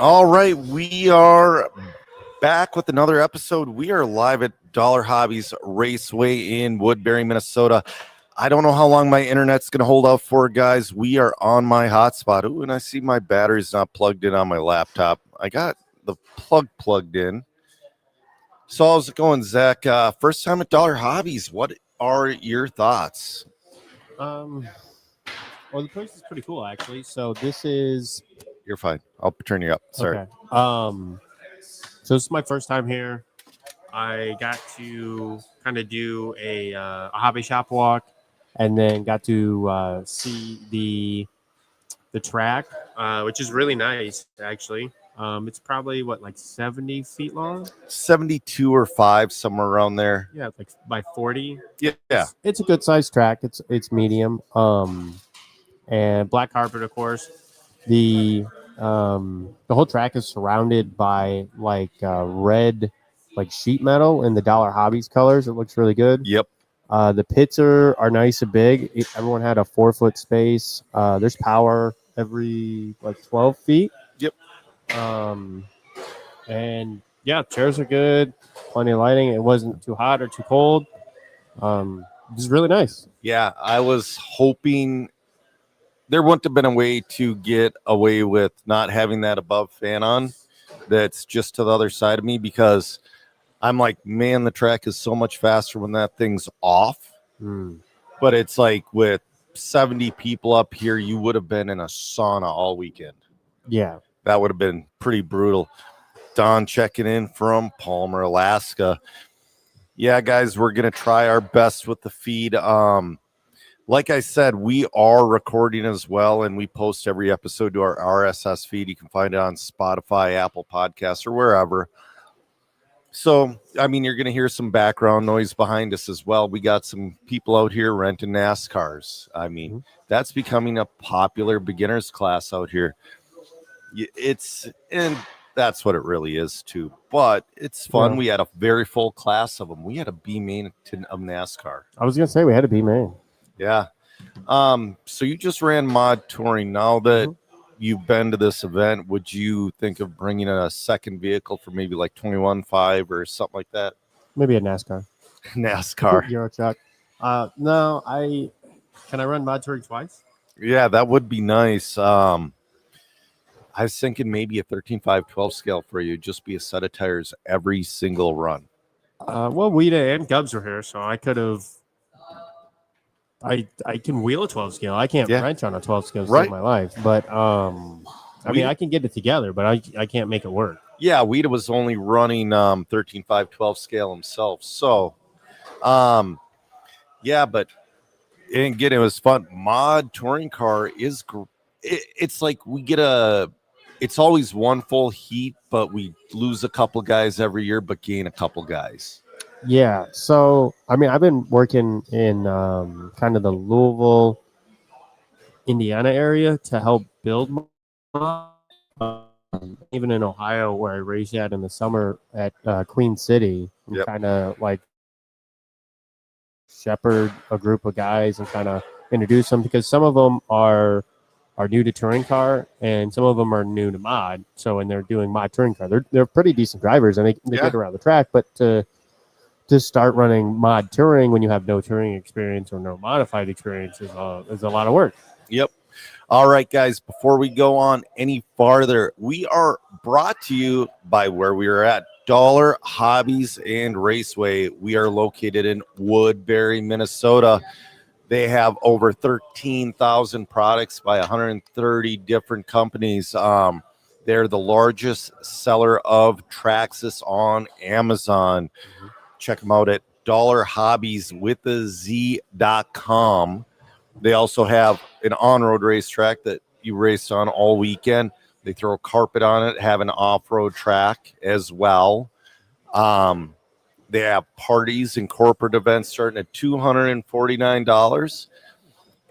All right, we are back with another episode. We are live at Dollar Hobby's Raceway in Woodbury, Minnesota. I don't know how long my internet's going to hold out for, guys. We are on my hotspot. Ooh, and I see my battery's not plugged in on my laptop. I got the plug plugged in. So how's it going, Zach? First time at Dollar Hobbies. What are your thoughts? Well, the place is pretty cool, actually. So this is You're fine. I'll turn you up. Sorry. okay. So this is my first time here. I got to kind of do a hobby shop walk, and then got to see the track, which is really nice, actually. It's probably like 70 feet long. 72 or 5, somewhere around there. Yeah, like by 40. Yeah. It's a good sized track. It's medium. And black carpet, of course. The whole track is surrounded by red sheet metal in the Dollar Hobbies colors. It looks really good. Yep. The pits are nice and big. Everyone had a 4-foot space. There's power every 12 feet. Yep. And yeah, chairs are good. Plenty of lighting. It wasn't too hot or too cold. It was really nice. Yeah, I was hoping there wouldn't have been a way to get away with not having that above fan on that's just to the other side of me, because I'm like, man, the track is so much faster when that thing's off. But it's like with 70 people up here, you would have been in a sauna all weekend. Yeah. That would have been pretty brutal. Don checking in from Palmer, Alaska. Yeah, guys, we're going to try our best with the feed. Like I said, we are recording as well, and we post every episode to our RSS feed. You can find it on Spotify, Apple Podcasts, or wherever. So, I mean, you're going to hear some background noise behind us as well. We got some people out here renting NASCARs. I mean, that's becoming a popular beginner's class out here. And that's what it really is, too. But it's fun. Yeah. We had a very full class of them. We had a B main of NASCAR. I was going to say we had a B main. Yeah. So you just ran mod touring. Now that you've been to this event, would you think of bringing a second vehicle for maybe like 21.5 or something like that? Maybe a NASCAR. NASCAR. Euro truck. No, can I run mod touring twice? Yeah, that would be nice. I was thinking maybe a 13.5/12 scale for you, just be a set of tires every single run. Well, Weta and Gubbs were here, so I could have. I can wheel a 12 scale. I can't wrench on a 12 scale to save my life, but I mean, I can get it together, but I can't make it work. Yeah, Weta was only running 13.5/12 scale himself, so yeah, but and again, it was fun. Mod touring car is it's like we get it's always one full heat, but we lose a couple guys every year, but gain a couple guys. Yeah. So, I mean, I've been working in kind of the Louisville, Indiana area to help build even in Ohio, where I race at in the summer at Queen City, and kind of like shepherd a group of guys and kind of introduce them, because some of them are new to touring car and some of them are new to mod. So, and they're doing mod touring car. They're pretty decent drivers and they get around the track, but to start running mod touring when you have no touring experience or no modified experience is a lot of work. Yep. All right, guys, before we go on any farther, we are brought to you by where we are at, Dollar Hobbies and Raceway. We are located in Woodbury, Minnesota. They have over 13,000 products by 130 different companies. They're the largest seller of Traxxas on Amazon. Check them out at dollarhobbieswithaz.com. They also have an on-road racetrack that you race on all weekend. They throw a carpet on it, have an off-road track as well. They have parties and corporate events starting at $249.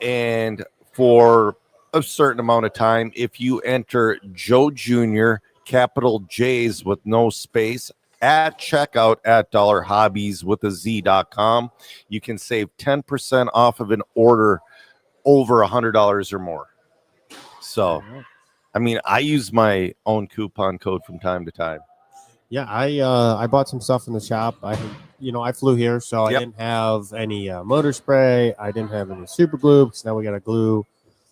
And for a certain amount of time, if you enter Joe Jr., capital J's with no space, at checkout at dollarhobbieswithaz.com, you can save 10% off of an order over $100 or more. So I mean, I use my own coupon code from time to time. Yeah, I bought some stuff in the shop. I flew here, so I Yep. didn't have any motor spray. I didn't have any super glue because now we got to glue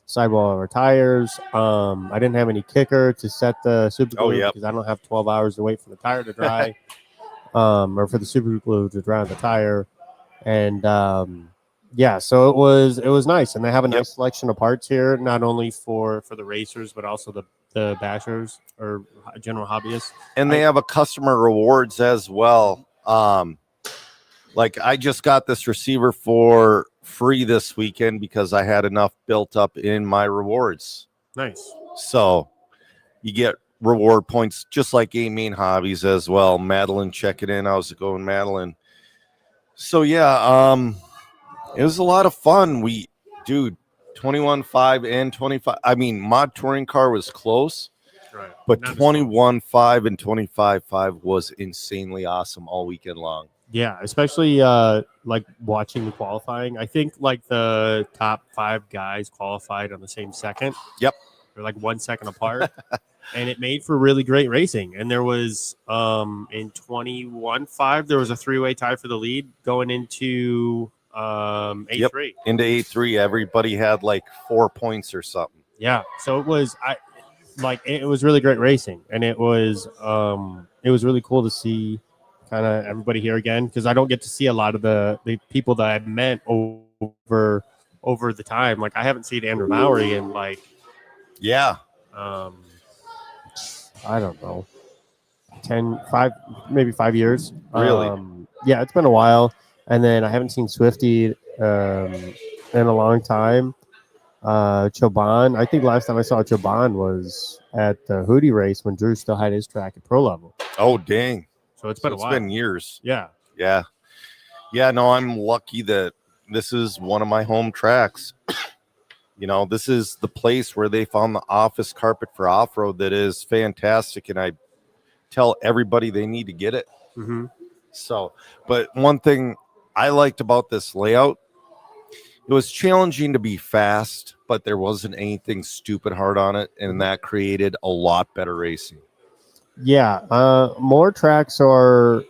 sidewall of our tires. I didn't have any kicker to set the super glue yep. because I don't have 12 hours to wait for the tire to dry, or for the super glue to dry on the tire. And yeah, so it was nice, and they have a nice selection of parts here, not only for the racers but also the bashers or general hobbyists. And they have a customer rewards as well. Like I just got this receiver for free this weekend because I had enough built up in my rewards. Nice. So you get reward points just like Main Hobbies as well. Madeline checking in. How's it going, Madeline? So yeah, it was a lot of fun. 21.5 and 25. I mean, mod touring car was close. Right. But 21.5 and 25.5 was insanely awesome all weekend long. Yeah, especially like watching the qualifying. I think like the top 5 guys qualified on the same second. Yep. They're like 1 second apart. And it made for really great racing. And there was in 21.5, there was a 3-way tie for the lead going into 8-3. Yep. Into 8-3, everybody had like 4 points or something. Yeah. So it was it was really great racing, and it was really cool to see kind of everybody here again, because I don't get to see a lot of the people that I've met over the time. Like I haven't seen Andrew Lowry in like I don't know, 5 years. Really? Yeah, it's been a while. And then I haven't seen Swifty in a long time. Choban, I think last time I saw Choban was at the Hootie race when Drew still had his track at pro level. Oh, dang. So it's been a while. It's been years. Yeah. Yeah. Yeah, no, I'm lucky that this is one of my home tracks. You know, this is the place where they found the office carpet for off-road that is fantastic, and I tell everybody they need to get it. Mm-hmm. So, but one thing I liked about this layout, it was challenging to be fast, but there wasn't anything stupid hard on it, and that created a lot better racing. Yeah, more tracks are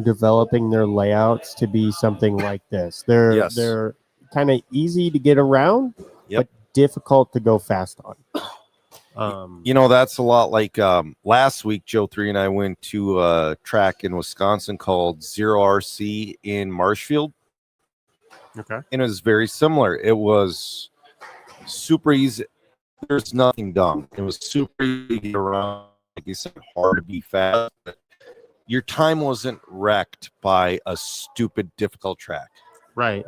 developing their layouts to be something like this. They're kind of easy to get around, but difficult to go fast on. You know, that's a lot like last week, Joe 3 and I went to a track in Wisconsin called Zero RC in Marshfield. Okay. And it was very similar. It was super easy. There's nothing dumb. It was super easy to get around. Like you said, hard to be fast. But your time wasn't wrecked by a stupid, difficult track. Right.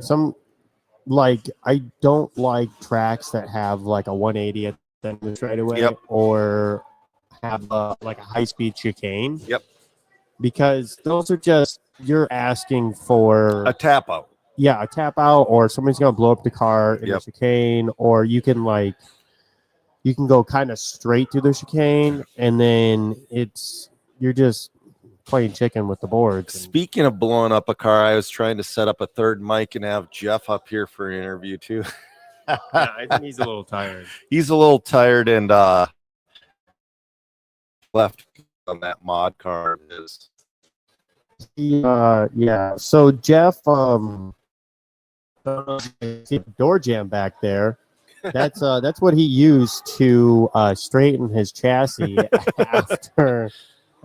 I don't like tracks that have like a 180 at the end of the straightaway or have like a high-speed chicane. Yep. Because those are just, you're asking for a tap out. Yeah, a tap out, or somebody's going to blow up the car in the chicane, or you can go kind of straight through the chicane, and then you're just playing chicken with the boards. Speaking of blowing up a car, I was trying to set up a third mic and have Jeff up here for an interview too. Yeah, I think he's a little tired. He's a little tired and left on that mod car is. Yeah. So Jeff, door jam back there. That's what he used to straighten his chassis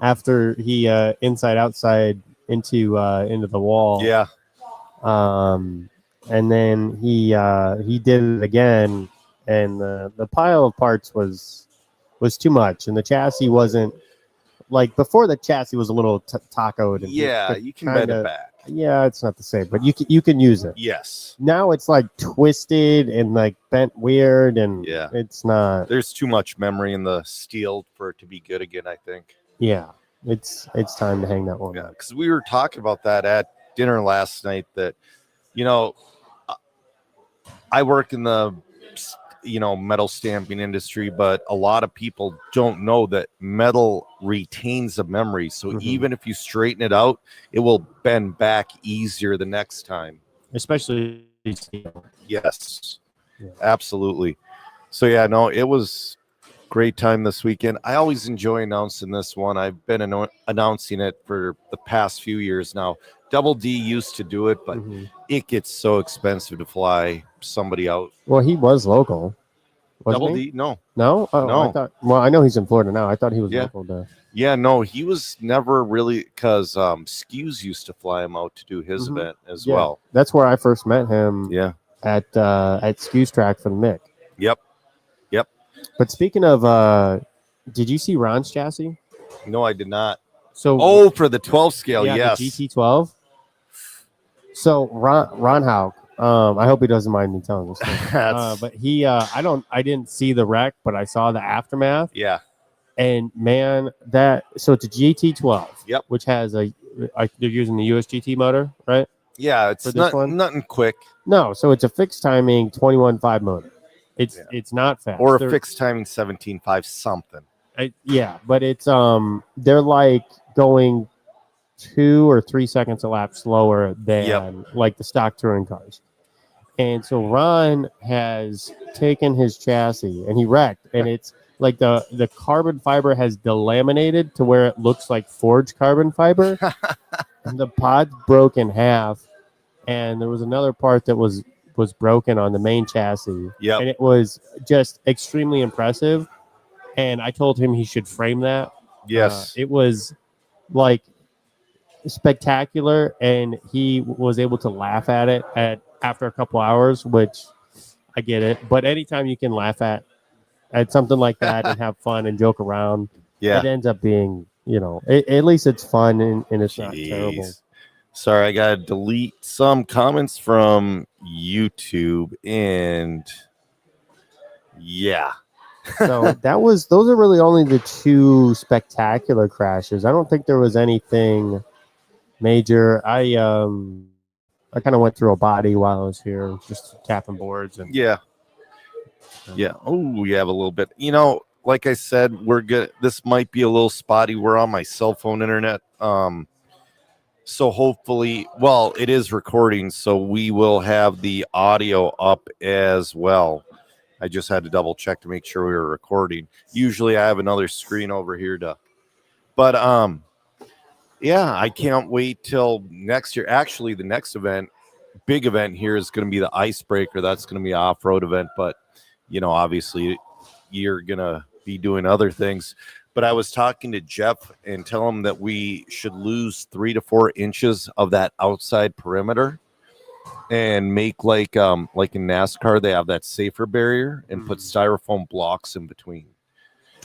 after he inside outside into the wall. Yeah. And then he did it again, and the pile of parts was too much, and the chassis wasn't like before. The chassis was a little tacoed. And you can bend it back. Yeah, it's not the same, but you can use it. Yes. Now it's like twisted and like bent weird, and it's not. There's too much memory in the steel for it to be good again, I think. Yeah, it's time to hang that one. Yeah, because we were talking about that at dinner last night. That, you know, I work in the metal stamping industry, but a lot of people don't know that metal retains a memory. So even if you straighten it out, it will bend back easier the next time. Especially steel. Yes, absolutely. So yeah, no, it was Great time this weekend. I always enjoy announcing this one. I've been announcing it for the past few years now. Double D used to do it, but it gets so expensive to fly somebody out. Well, he was local. Double Wasn't he? D? No. No? Oh, No. I thought. Well, I know he's in Florida now. I thought he was Yeah. local to. Yeah, no, he was never really because Skews used to fly him out to do his event as well. That's where I first met him. Yeah. At Skews Track for the Mick. Yep. But speaking of, did you see Ron's chassis? No, I did not. So for the 12 scale, yes. the GT12. So Ron Haug, I hope he doesn't mind me telling this. But he, I didn't see the wreck, but I saw the aftermath. Yeah. And man, so it's a GT12. Yep. Which has they're using the USGT motor, right? Yeah, it's nothing quick. No, so it's a fixed timing 21.5 motor. It's not fast. Or a fixed timing 17.5 something. But it's they're like going 2 or 3 seconds a lap slower than like the stock touring cars. And so Ron has taken his chassis and he wrecked, and it's like the carbon fiber has delaminated to where it looks like forged carbon fiber. And the pod's broke in half, and there was another part that was broken on the main chassis. Yep. And it was just extremely impressive. And I told him he should frame that. Yes. It was like spectacular, and he was able to laugh at it after a couple hours, which I get it. But anytime you can laugh at something like that and have fun and joke around, it ends up being, at least it's fun and it's not terrible. Sorry, I gotta delete some comments from YouTube, and So those are really only the two spectacular crashes. I don't think there was anything major. I kind of went through a body while I was here, just tapping boards and Oh, we have a little bit. Like I said, we're good. This might be a little spotty. We're on my cell phone internet. So hopefully, it is recording, so we will have the audio up as well. I just had to double check to make sure we were recording. Usually I have another screen over here but I can't wait till next year. Actually, the next big event here is going to be the Icebreaker. That's going to be an off-road event, but obviously you're going to be doing other things. But I was talking to Jeff and tell him that we should lose 3 to 4 inches of that outside perimeter and make like in NASCAR, they have that safer barrier and put styrofoam blocks in between.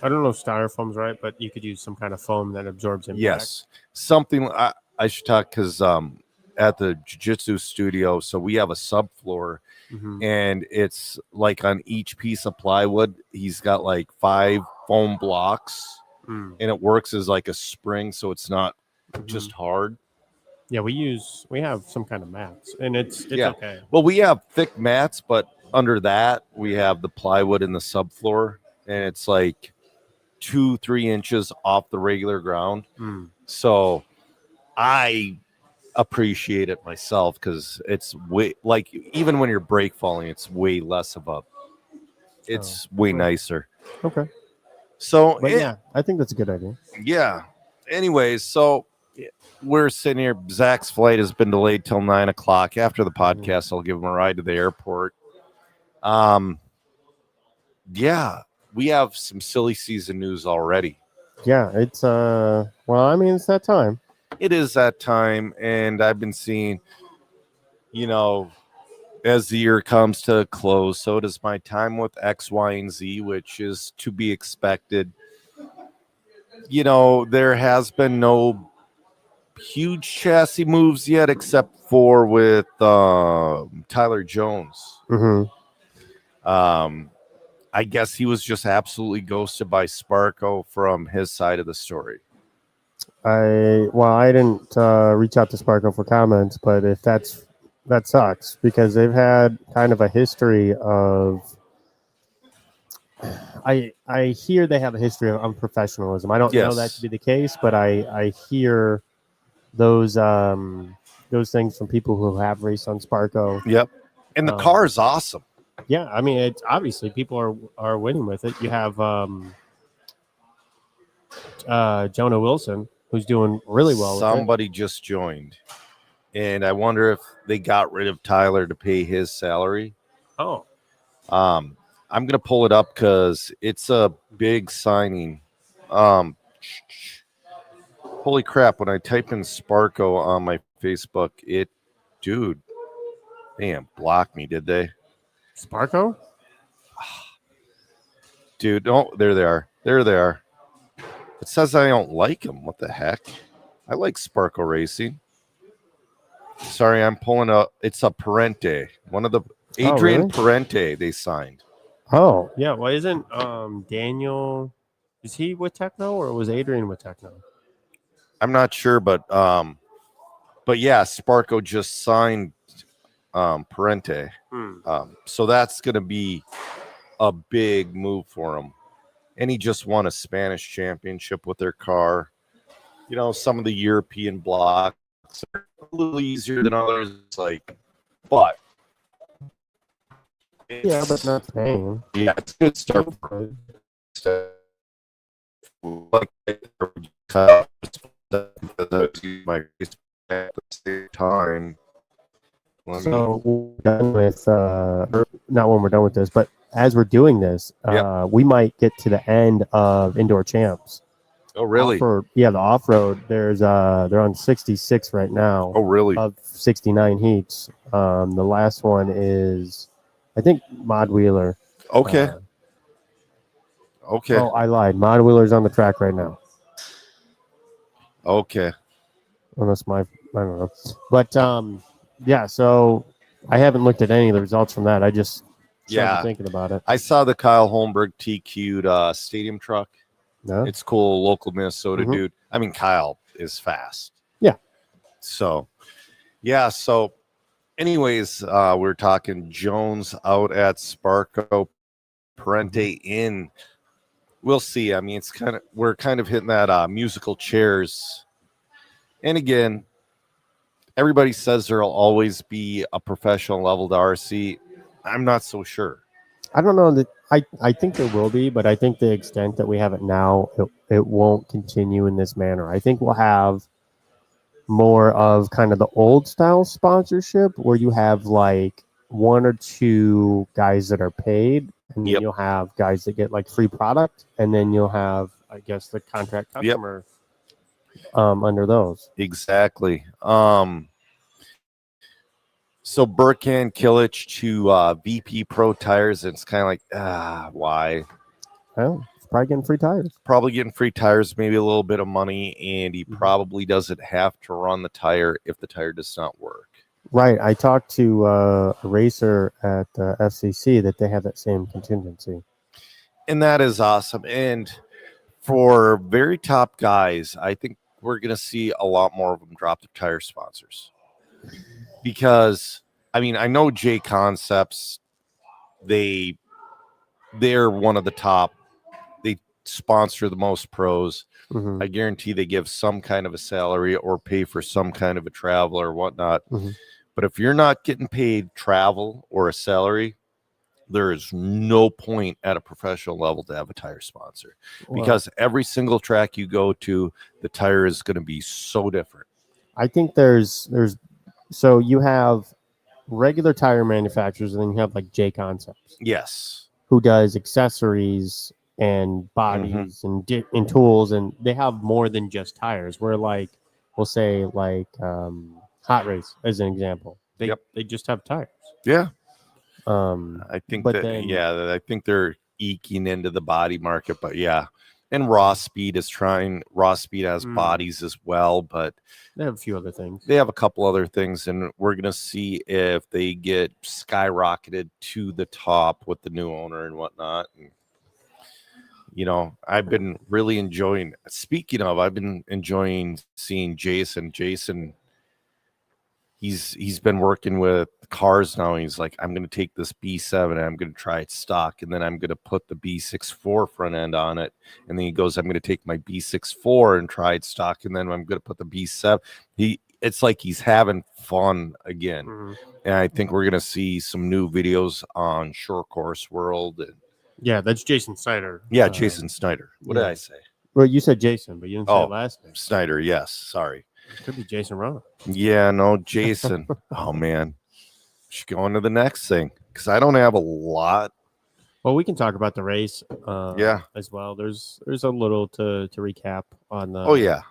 I don't know if styrofoam's right, but you could use some kind of foam that absorbs impact. Yes. Something I should talk because at the jiu-jitsu studio, so we have a subfloor and it's like on each piece of plywood, he's got like 5 foam blocks. And it works as like a spring, so it's not just hard. Yeah, we have some kind of mats, and it's okay. Well, we have thick mats, but under that we have the plywood in the subfloor, and it's like 2-3 inches off the regular ground. So I appreciate it myself because it's way, like, even when you're brake falling, it's way less of a. It's way nicer. Okay. So, I think that's a good idea. Yeah. Anyways, so we're sitting here. Zach's flight has been delayed till 9 o'clock. After the podcast, I'll give him a ride to the airport. We have some silly season news already. Yeah, it's it's that time. It is that time, and I've been seeing, as the year comes to a close, so does my time with X, Y, and Z, which is to be expected. There has been no huge chassis moves yet, except for with Tyler Jones. I guess he was just absolutely ghosted by Sparko from his side of the story. I didn't reach out to Sparko for comments, but if that sucks because they've had kind of a history of. I hear they have a history of unprofessionalism. I don't know that to be the case, but I hear those things from people who have raced on Sparko. Yep, and the car is awesome. Yeah, I mean, it's obviously people are winning with it. You have Jonah Wilson, who's doing really well with it. Somebody just joined, and I wonder if they got rid of Tyler to pay his salary. Oh, I'm gonna pull it up because it's a big signing. Holy crap! When I type in Sparko on my Facebook, dude, damn, blocked me, did they? Sparko? Dude, no, there they are. There they are. It says I don't like them. What the heck? I like Sparko Racing. Sorry, I'm pulling up. It's a Parente. One of the Adrian really? Parente they signed. Oh, yeah. Well, isn't Daniel? Is he with Techno or was Adrian with Techno? I'm not sure, but yeah, Sparko just signed Parente. So that's gonna be a big move for him. And he just won a Spanish championship with their car. You know, some of the European blocks are a little easier than others. But Yeah, but not the same. yeah, it's a good start. My at the same time. So we're done with not when we're done with this, but as we're doing this, we might get to the end of Indoor Champs. Oh, really? The off-road. They're on 66 right now. Oh, really? Of 69 heats. The last one is, I think, Mod Wheeler. Okay. Okay. Oh, I lied. Mod Wheeler's on the track right now. Okay. Unless I don't know. But yeah. So I haven't looked at any of the results from that. I just started thinking about it. I saw the Kyle Holmberg TQ'd stadium truck. No? It's cool, local Minnesota dude. I mean, Kyle is fast. Yeah. So, yeah. So, anyways, we're talking Jones out at Sparko, Parente in. We'll see. I mean, we're kind of hitting that musical chairs. And again, everybody says there'll always be a professional level to RC. I'm not so sure. I don't know that I think there will be, but I think the extent that we have it now, it won't continue in this manner. I think we'll have more of kind of the old style sponsorship where you have like one or two guys that are paid, and then you'll have guys that get like free product, and then you'll have, I guess, the contract customer under those. Exactly. So Burkhan Kilich to VP Pro Tires, and it's kind of like, why? Well, it's probably getting free tires. Probably getting free tires, maybe a little bit of money, and he probably doesn't have to run the tire if the tire does not work. Right. I talked to a racer at FCC that they have that same contingency. And that is awesome. And for very top guys, I think we're going to see a lot more of them drop their tire sponsors. Because, I mean, I know J Concepts, they're one of the top. They sponsor the most pros. I guarantee they give some kind of a salary or pay for some kind of a travel or whatnot. But if you're not getting paid travel or a salary, there is no point at a professional level to have a tire sponsor. Because every single track you go to, the tire is going to be so different. I think so you have regular tire manufacturers, and then you have like J Concepts. Yes. Who does accessories and bodies and tools, and they have more than just tires. Where like we'll say like Hot Race as an example. They just have tires. Yeah. I think I think they're eking into the body market, but yeah. And Raw Speed is trying. Raw Speed has bodies as well, but they have a few other things. They have a couple other things, and we're going to see if they get skyrocketed to the top with the new owner and whatnot. And, you know, I've been really enjoying, I've been enjoying seeing Jason. Jason, he's been working with cars now. He's like, I'm going to take this B7 and I'm going to try it stock, and then I'm going to put the B64 front end on it. And then he goes, I'm going to take my B64 and try it stock, and then I'm going to put the B7. it's like he's having fun again. Mhm. And I think we're gonna see some new videos on Short Course World. And Yeah, that's Jason Snyder. Jason Snyder. What did yeah. I say? Well, you said Jason, but you didn't say Oh. the last name. Snyder, yes. Sorry. It could be Jason Rona. Yeah, no, Jason. Oh man. Should go on to the next thing because I don't have a lot. Well, we can talk about the race. Yeah. As well. There's a little to recap on the. Oh yeah.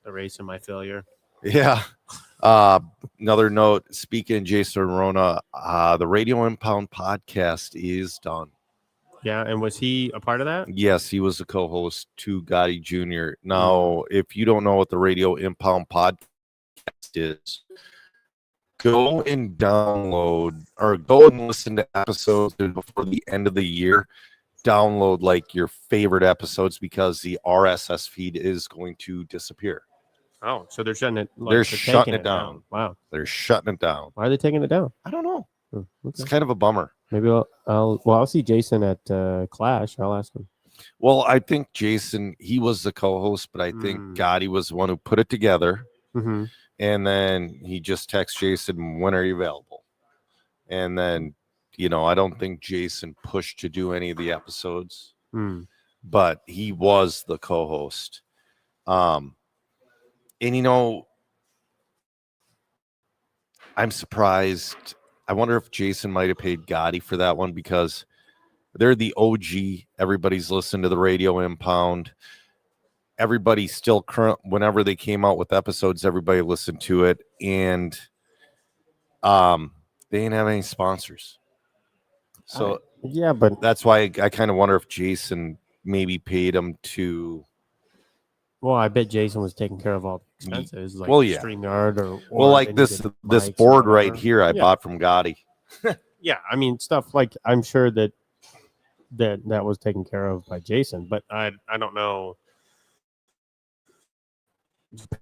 The race and my failure. Yeah. Another note. Speaking of Jason Rona, the Radio Impound podcast is done. Yeah, and was he a part of that? Yes, he was a co-host to Gotti Jr. Now, if you don't know what the Radio Impound podcast is, go and download or go and listen to episodes before the end of the year. Download like your favorite episodes because the RSS feed is going to disappear. Oh, so they're shutting it. They're shutting it down. Wow, they're shutting it down. Why are they taking it down? I don't know. Okay. It's kind of a bummer. Maybe I'll see Jason at Clash. I'll ask him. Well, I think Jason, he was the co-host, but I think Gotti was the one who put it together. Mm-hmm. And then he just texts Jason, when are you available? And then, I don't think Jason pushed to do any of the episodes, but he was the co-host. And, I'm surprised. I wonder if Jason might have paid Gotti for that one because they're the OG. Everybody's listened to the Radio Impound. Everybody still whenever they came out with episodes, everybody listened to it. And they didn't have any sponsors. So yeah, but that's why I kind of wonder if Jason maybe paid him to. Well, I bet Jason was taking care of all the expenses, like yeah. StreamYard or like this board right here I bought from Gotti. Yeah, I mean stuff like I'm sure that was taken care of by Jason, but I don't know.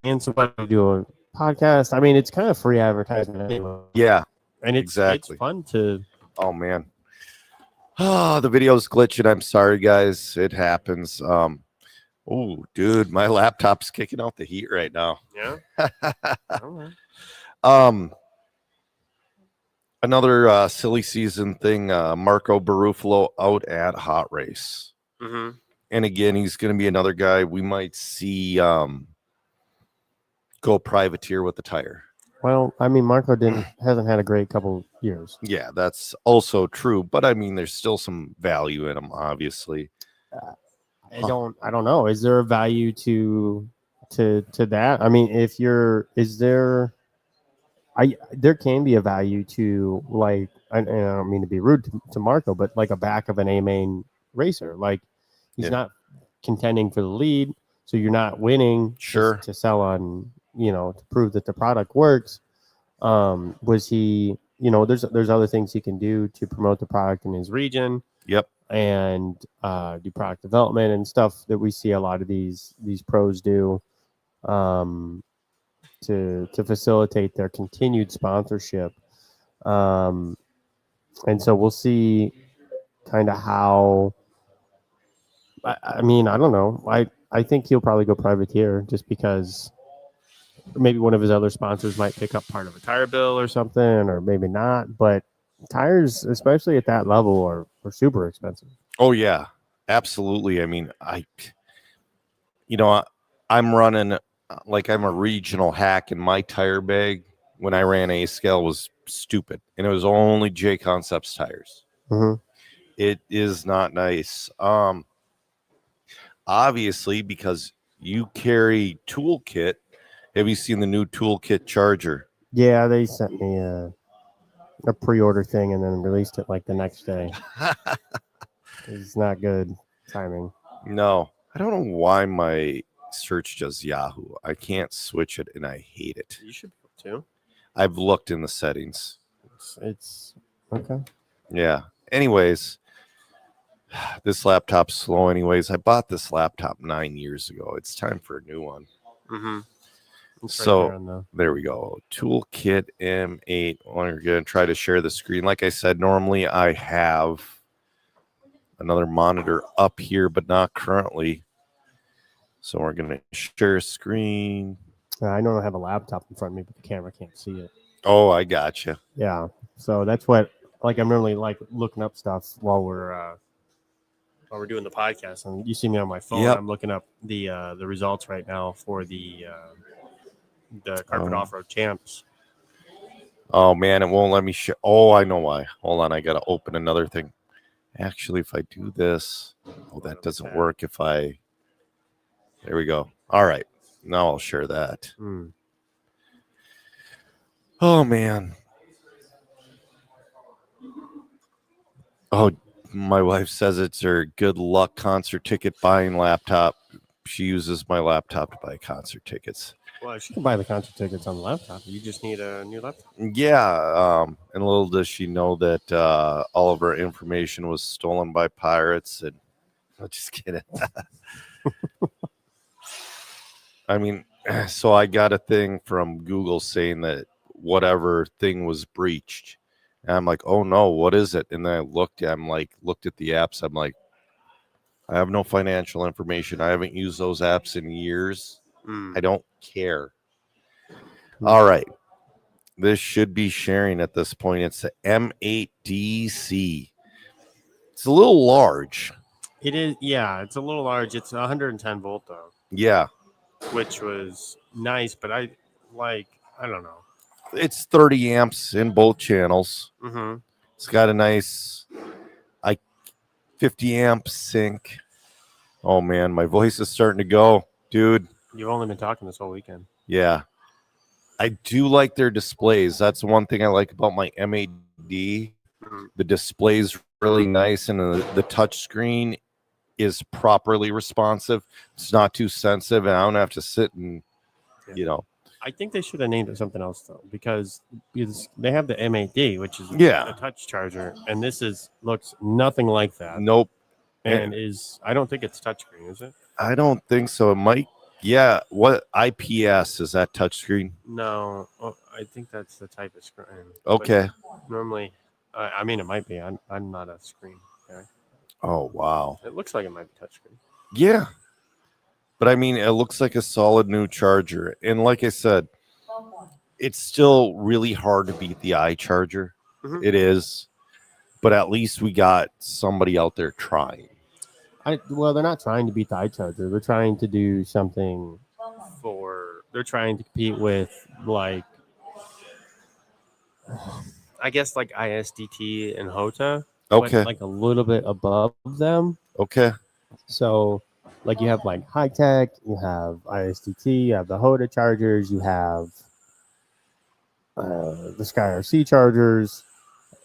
Paying somebody to do a podcast, I mean, it's kind of free advertisement anyway. Yeah, and it's fun to. Oh man, the video's glitching. I'm sorry, guys. It happens. Oh, dude, my laptop's kicking out the heat right now. Yeah. All right. Another silly season thing. Marco Barufalo out at Hot Race, and again, he's going to be another guy we might see go privateer with the tire. Well, I mean, Marco hasn't had a great couple years. Yeah, that's also true, but I mean, there's still some value in him, obviously. I don't know. Is there a value to that? I mean, there can be a value to, like, and I don't mean to be rude to Marco, but like a back of an A-main racer, like he's not contending for the lead, so you're not winning. Sure. To sell on, to prove that the product works. Was he? There's other things he can do to promote the product in his region. Yep. And do product development and stuff that we see a lot of these pros do to facilitate their continued sponsorship. And so we'll see kind of how. I mean, I don't know. I think he'll probably go privateer just because maybe one of his other sponsors might pick up part of a tire bill or something, or maybe not. But tires, especially at that level, are super expensive. Oh yeah, absolutely. I mean, I'm running like I'm a regional hack, and my tire bag when I ran A scale was stupid, and it was only J Concepts tires. It is not nice. Obviously, because you carry toolkit. Have you seen the new toolkit charger? Yeah, they sent me a pre-order thing and then released it like the next day. It's not good timing. No, I don't know why my search does Yahoo. I can't switch it, and I hate it. You should be able to. I've looked in the settings. It's okay. Yeah. Anyways, this laptop's slow. Anyways, I bought this laptop 9 years ago. It's time for a new one. So there we go. Toolkit M8. We're going to try to share the screen. Like I said, normally I have another monitor up here, but not currently. So we're going to share screen. I don't have a laptop in front of me, but the camera can't see it. Oh, I gotcha. Yeah, so that's what like I'm really like looking up stuff while we're doing the podcast, and you see me on my phone. Yep. I'm looking up the results right now for the carpet off-road champs. Oh man, it won't let me show. Oh, I know why. Hold on, I gotta open another thing. Actually, if I do this, oh, that doesn't work. If I, there we go. All right, now I'll share that. Oh man. Oh, my wife says it's her good luck concert ticket buying laptop. She uses my laptop to buy concert tickets. Well, she can buy the concert tickets on the laptop. You just need a new laptop. Yeah, and little does she know that all of her information was stolen by pirates. And I'm just kidding. I mean, so I got a thing from Google saying that whatever thing was breached. And I'm like, oh no, what is it? And then I looked at the apps. I'm like, I have no financial information. I haven't used those apps in years. I don't care. All right. This should be sharing at this point. It's the M8DC. It's a little large. It is, yeah, it's a little large. It's 110 volt though. Yeah. Which was nice, but I don't know. It's 30 amps in both channels. Mm-hmm. It's got a nice 50 amp sync. Oh man, my voice is starting to go, dude. You've only been talking this whole weekend. Yeah. I do like their displays. That's one thing I like about my M8D. The display's really nice, and the touch screen is properly responsive. It's not too sensitive, and I don't have to sit and, I think they should have named it something else though, because they have the M8D, which is a touch charger, and this looks nothing like that. Nope. And I don't think it's touchscreen, is it? I don't think so. It might. Yeah. What IPS is that touchscreen? No, I think that's the type of screen. Okay. But normally, I mean, it might be. I'm not a screen guy. Oh wow. It looks like it might be touchscreen. Yeah. But I mean, it looks like a solid new charger. And like I said, it's still really hard to beat the iCharger. Mm-hmm. It is. But at least we got somebody out there trying. Well, they're not trying to beat the iCharger. They're trying to do something they're trying to compete with, like, I guess, like ISDT and HOTA. Okay. Like a little bit above them. Okay. So, like, you have like high tech, you have ISDT, you have the HOTA chargers, you have the Sky RC chargers,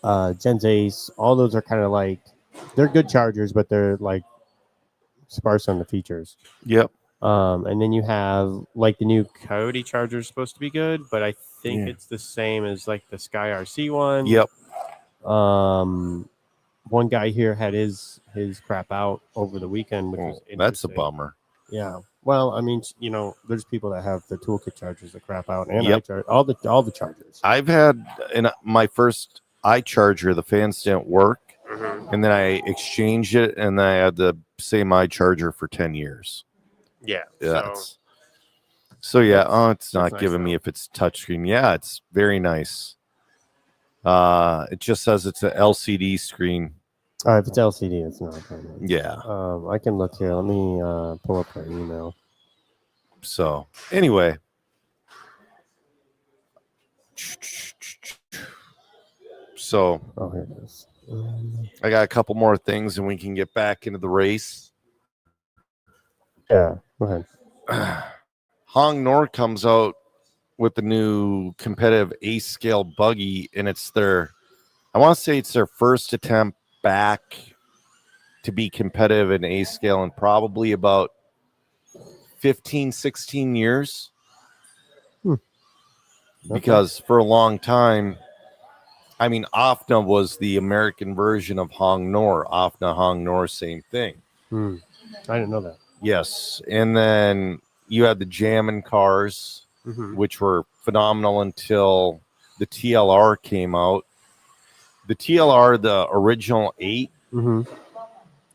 Gens Ace. All those are kind of like, they're good chargers, but they're like sparse on the features. Yep. And then you have like the new Coyote charger is supposed to be good, but I think it's the same as like the Sky RC one. Yep. One guy here had his crap out over the weekend, which was that's a bummer. Yeah. Well, I mean, there's people that have the toolkit chargers that crap out, and all the chargers. I've had in my first iCharger, the fans didn't work. Mm-hmm. And then I exchanged it, and then I had the same iCharger for 10 years. Yeah. So yeah, it's not nice giving me if it's touchscreen. Yeah, it's very nice. It just says it's an LCD screen. If it's LCD, it's not. Yeah. I can look here. Let me pull up their email. So anyway. So here it is. I got a couple more things and we can get back into the race. Yeah, go ahead. Hong Nor comes out with the new competitive ace scale buggy, and I want to say it's their first attempt back to be competitive in ace scale in probably about 15, 16 years. Okay. Because for a long time, I mean, AFNA was the American version of Hong Nor. AFNA, Hong Nor, same thing. I didn't know that. Yes. And then you had the Jammin' cars, which were phenomenal until the TLR came out. The TLR, the original 8,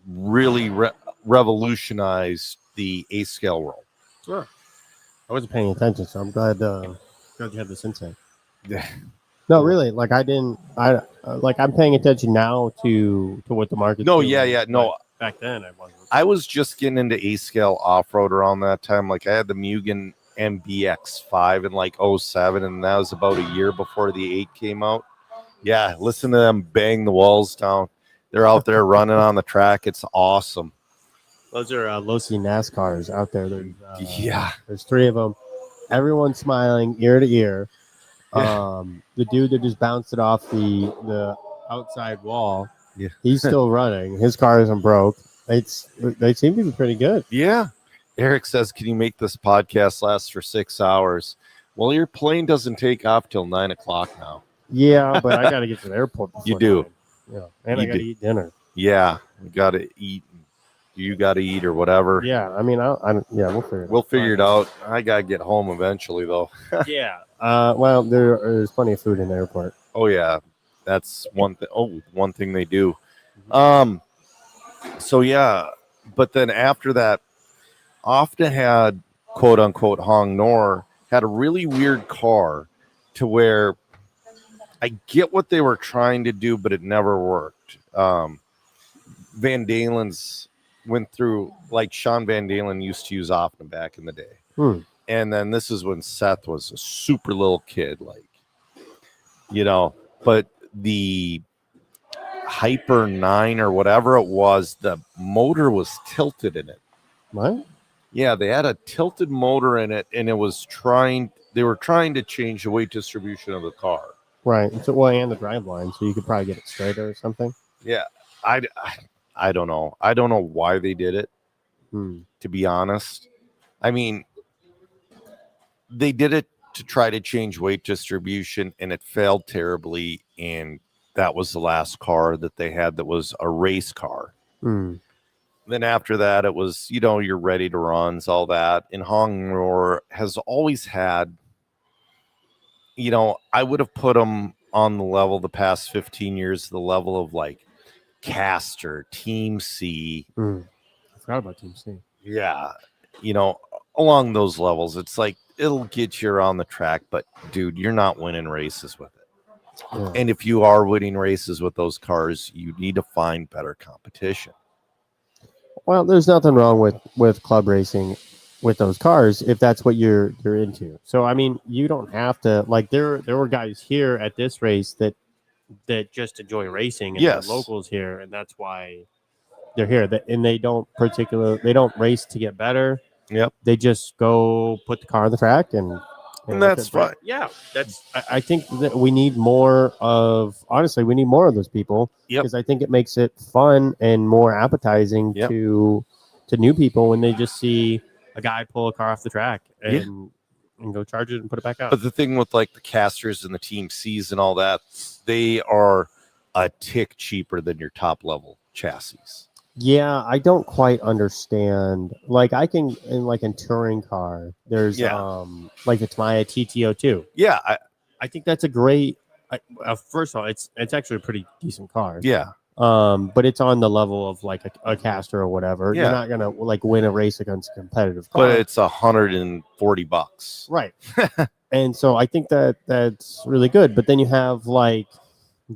really revolutionized the A scale world. Sure. I wasn't paying attention, so I'm glad you had this insight. Yeah. No, really, like I didn't. Like I'm paying attention now to what the market's No, doing, yeah. No, but back then I wasn't. I was just getting into A-scale off-road around that time. Like I had the Mugen MBX5 in like 07, and that was about a year before the 8 came out. Yeah, listen to them bang the walls down. They're out there running on the track. It's awesome. Those are low-C NASCARs out there. Yeah. There's 3 of them. Everyone's smiling ear to ear. The dude that just bounced it off the outside wall, Yeah. he's still running. His car isn't broke. They seem to be pretty good. Yeah. Eric says, can you make this podcast last for 6 hours? Well, your plane doesn't take off till 9 o'clock now. Yeah, but I got to get to the airport before You do. 9. Yeah, and I got to eat dinner. Yeah, you got to eat. You got to eat or whatever. Yeah, I mean, we'll figure it out. We'll figure it out. I got to get home eventually, though. Yeah. Well, there's plenty of food in the airport. Oh, yeah. That's one thing. Oh, one thing they do. So, yeah. But then after that, often had, quote unquote, Hong Nor had a really weird car to where I get what they were trying to do, but it never worked. Van Dalen's went through, like Sean Van Dalen used to use often back in the day. And then this is when Seth was a super little kid, like, but the Hyper 9 or whatever it was, the motor was tilted in it. What? Yeah, they had a tilted motor in it, and they were trying to change the weight distribution of the car. Right. So, and the driveline, so you could probably get it straighter or something. Yeah, I don't know. I don't know why they did it, to be honest. I mean, they did it to try to change weight distribution, and it failed terribly, and that was the last car that they had that was a race car. Then after that, it was, you're ready to runs, all that. And Hong Nor has always had, I would have put them on the level the past 15 years, the level of like Caster, Team C. I forgot about Team C. Yeah. Along those levels, it's like, it'll get you around the track, but dude, you're not winning races with it. Yeah. And if you are winning races with those cars, you need to find better competition. Well, there's nothing wrong with club racing with those cars if that's what you're into. So I mean, you don't have to, like, there were guys here at this race that just enjoy racing, and yes, locals here, and that's why they're here. And they don't race to get better. Yep. They just go put the car on the track and that's fine. Yeah, I think that we need more of those people. Because I think it makes it fun and more appetizing to new people when they just see a guy pull a car off the track and go charge it and put it back out. But the thing with like the Casters and the Team C's and all that, they are a tick cheaper than your top level chassis. Yeah, I don't quite understand. Like in touring car, there's like the Tamiya TT02. Yeah, I think that's a great. First of all, it's actually a pretty decent car. Yeah. But it's on the level of like a Caster or whatever. Yeah. You're not gonna like win a race against a competitive car. But it's $140. Right. And so I think that's really good. But then you have like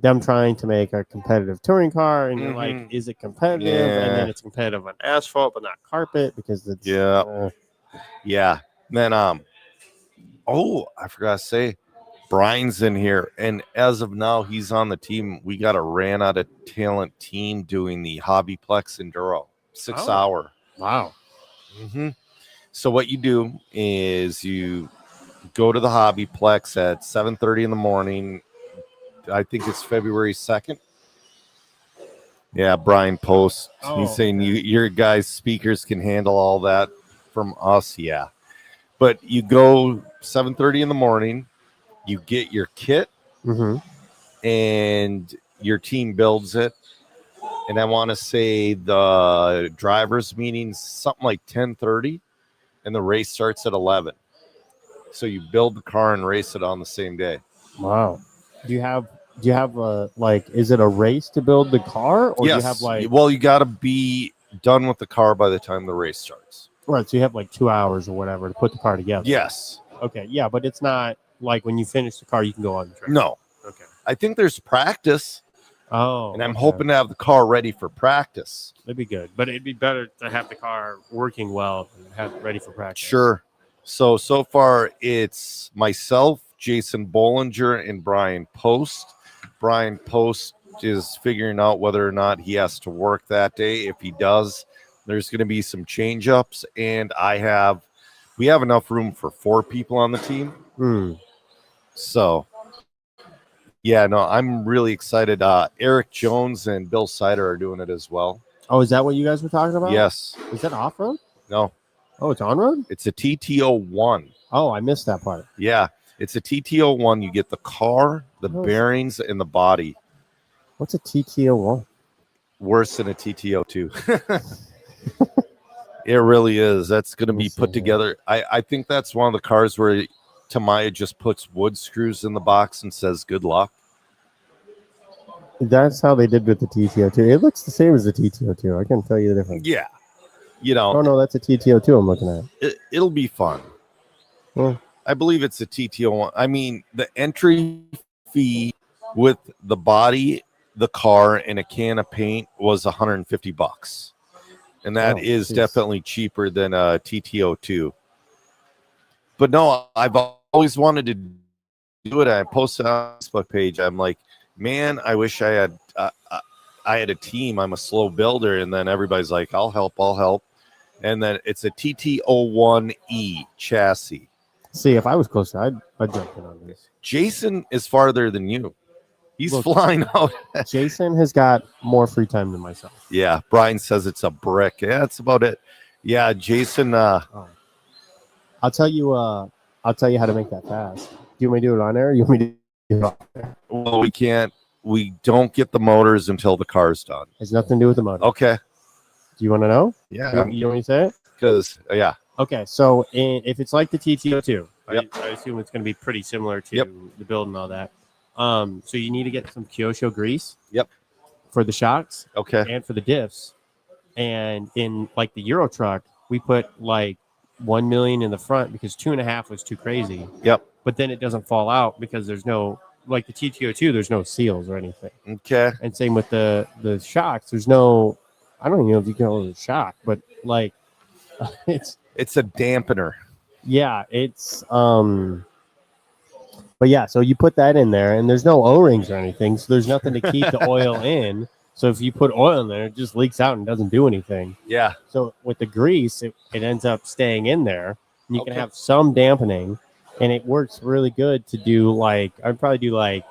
them trying to make a competitive touring car, and you're like, is it competitive? Yeah. And then it's competitive on asphalt, but not carpet because it's yeah. Then I forgot to say, Brian's in here, and as of now, he's on the team. We got a ran out of talent team doing the Hobbyplex Enduro 6 hour. Wow. So what you do is you go to the Hobbyplex at 7:30 in the morning. I think it's February 2nd. Yeah, Brian posts. He's saying your guys' speakers can handle all that from us. Yeah. But you go 7:30 in the morning, you get your kit, and your team builds it. And I want to say the drivers' meeting's something like 10:30, and the race starts at 11. So you build the car and race it on the same day. Wow. Do you have is it a race to build the car, or yes. do you have well, you got to be done with the car by the time the race starts. Right. So you have like 2 hours or whatever to put the car together. Yes. Okay. Yeah, but it's not like when you finish the car, you can go on the track. No. Okay. I think there's practice. Oh. And I'm hoping to have the car ready for practice. That'd be good. But it'd be better to have the car working well and have it ready for practice. Sure. So far it's myself, Jason Bollinger, and Brian Post. Brian Post is figuring out whether or not he has to work that day. If he does, there's going to be some change ups, and we have enough room for 4 people on the team. So yeah, no, I'm really excited. Eric Jones and Bill Sider are doing it as well. Oh, is that what you guys were talking about? Yes. Is that off road? No. Oh, it's on road? It's a TTO1. Oh, I missed that part. Yeah. It's a TTO1. You get the car, the bearings, and the body. What's a TTO1? Worse than a TTO2. It really is. That's going to be put together. I think that's one of the cars where Tamiya just puts wood screws in the box and says, good luck. That's how they did with the TTO2. It looks the same as the TTO2. I can't tell you the difference. Yeah. You know. Oh, no, that's a TTO2 I'm looking at. It'll be fun. Well, I believe it's a TTO1. I mean, the entry fee with the body, the car, and a can of paint was $150. And that is definitely cheaper than a TTO2. But no, I've always wanted to do it. I posted on the Facebook page. I'm like, man, I wish I had a team. I'm a slow builder. And then everybody's like, I'll help. And then it's a TTO1E chassis. See, if I was closer, I'd jump in on this. Jason is farther than you. He's flying out. Jason has got more free time than myself. Yeah, Brian says it's a brick. Yeah, that's about it. Yeah, Jason. I'll tell you how to make that fast. Do you want me to do it on air? Or you want me to do it off air? Well, we can't. We don't get the motors until the car's done. Has nothing to do with the motor. Okay. Do you want to know? Yeah. You want me to say it? Because yeah. Okay, so if it's like the TTO2, I assume it's going to be pretty similar to the build and all that. So you need to get some Kyosho grease. Yep. For the shocks. Okay. And for the diffs. And in like the Euro truck, we put like 1 million in the front because 2.5 was too crazy. Yep. But then it doesn't fall out because there's no, like the TTO2, there's no seals or anything. Okay. And same with the shocks. There's no, I don't even know if you can call it a shock, but like it's a dampener. Yeah, it's but yeah, so you put that in there and there's no O-rings or anything, so there's nothing to keep the oil in. So if you put oil in there, it just leaks out and doesn't do anything. Yeah. So with the grease, it ends up staying in there. And you can have some dampening, and it works really good to do like, I'd probably do like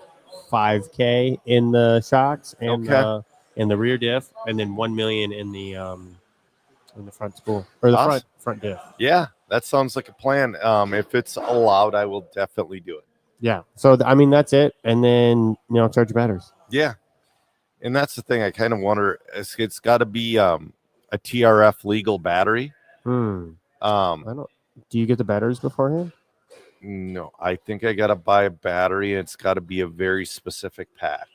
5K in the shocks and in the rear diff, and then 1 million in the front spool or the front diff. Yeah, that sounds like a plan. If it's allowed, I will definitely do it. Yeah. So I mean, that's it, and then charge your batteries. Yeah, and that's the thing. I kind of wonder. It's got to be a TRF legal battery. I don't. Do you get the batteries beforehand? No, I think I got to buy a battery. It's got to be a very specific pack.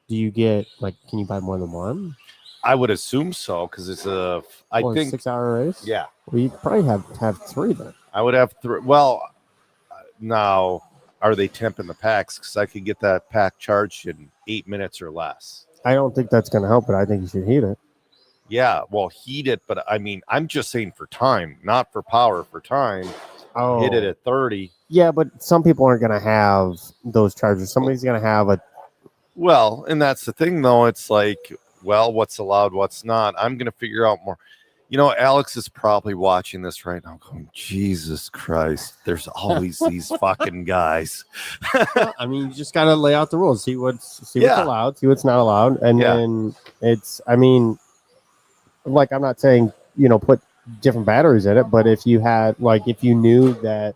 Do you get can you buy more than one? I would assume so because it's a 6-hour race. Yeah. Well, you probably have 3 then. I would have 3. Well, now are they temping the packs? Because I could get that pack charged in 8 minutes or less. I don't think that's going to help, but I think you should heat it. Yeah, well, heat it, but I mean, I'm just saying for time, not for power. For time, hit it at 30. Yeah, but some people aren't going to have those chargers. Somebody's going to have a. Well, and that's the thing, though. It's like, well, what's allowed, what's not. I'm going to figure out more. Alex is probably watching this right now going, Jesus Christ, there's always these fucking guys. I mean, you just got to lay out the rules, see what's allowed, see what's not allowed. And then I mean, I'm not saying, put different batteries in it, but if you had, if you knew that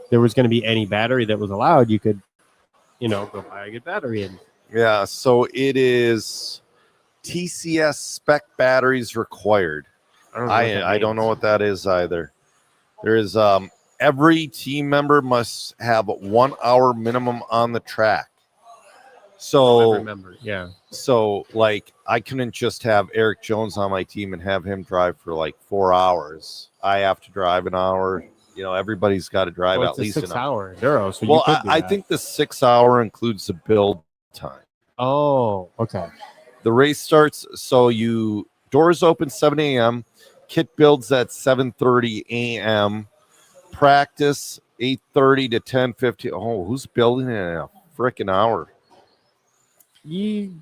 there was going to be any battery that was allowed, you could, go buy a good battery. Yeah, so it is TCS spec batteries required. I don't know what that is either. There is every team member must have 1 hour minimum on the track. So remember. Yeah. So, like, I couldn't just have Eric Jones on my team and have him drive for like 4 hours. I have to drive an hour. Everybody's got to drive Well, at it's a least an 6 hour. hour enduro, so Well, you could do I that. think the 6 hour includes the build time. Oh, okay. The race starts, so doors open 7 a.m. Kit builds at 7:30 a.m. Practice 8:30 to 10:50. Oh, who's building it in a freaking hour? And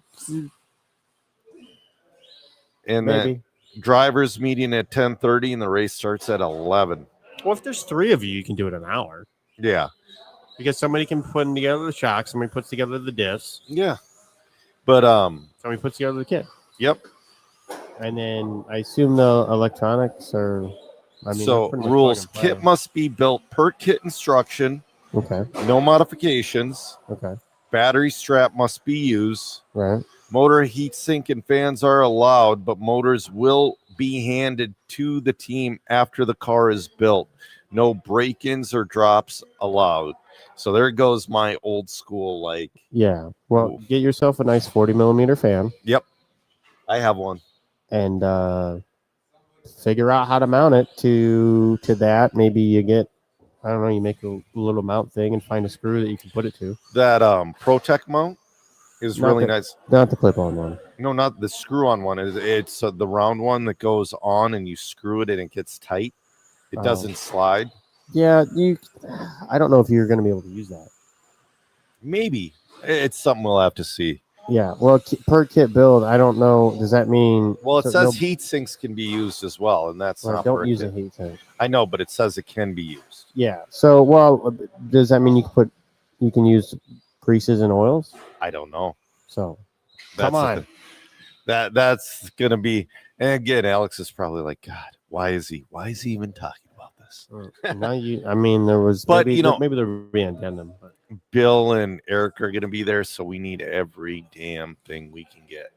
Maybe. then drivers meeting at 10:30 and the race starts at 11. Well, if there's 3 of you can do it in an hour. Yeah. Because somebody can put together the shocks, somebody puts together the diffs, Yeah. But somebody puts together the kit. Yep. And then I assume the electronics are so rules: kit must be built per kit instruction. Okay. No modifications. Okay. Battery strap must be used. Right. Motor heat sink and fans are allowed, but motors will be handed to the team after the car is built. No break-ins or drops allowed. So there goes my old school, like. Yeah. Well, Oof. get yourself a nice 40 millimeter fan. Yep. I have one. And figure out how to mount it to that. Maybe you get, I don't know, you make a little mount thing and find a screw that you can put it to. That Protec mount is really nice. Not the clip-on one. No, not the screw-on one. It's the round one that goes on and you screw it and it gets tight. It doesn't slide. Yeah, I don't know if you're going to be able to use that. Maybe. It's something we'll have to see. Yeah, well, per kit build, I don't know. Does that mean? Well, it says heat sinks can be used as well, and that's not. Don't use a heat sink. I know, but it says it can be used. Yeah. So, well, does that mean you can use greases and oils? I don't know. So, come on. That's gonna be. And again, Alex is probably like, God, why is he even talking about this? Now there was, but maybe there would be addendum. But. Bill and Eric are going to be there, so we need every damn thing we can get.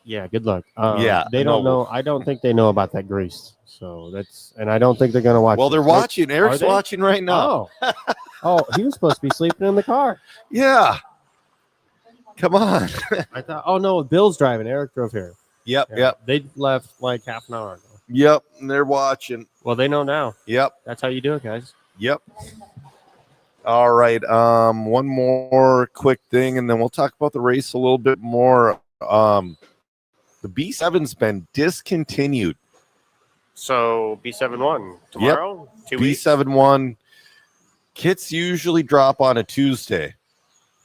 Yeah, good luck. They don't know. I don't think they know about that grease. So and I don't think they're going to watch. Well, they're watching. Eric's watching right now. Oh, he was supposed to be sleeping in the car. Yeah. Come on. I thought, oh no, Bill's driving. Eric drove here. Yep. They left like half an hour ago. Yep, and they're watching. Well, they know now. Yep. That's how you do it, guys. Yep. All right. One more quick thing, and then we'll talk about the race a little bit more. The B7's been discontinued. So B7-1 tomorrow? Yep. 2 weeks? B7-1. Kits usually drop on a Tuesday.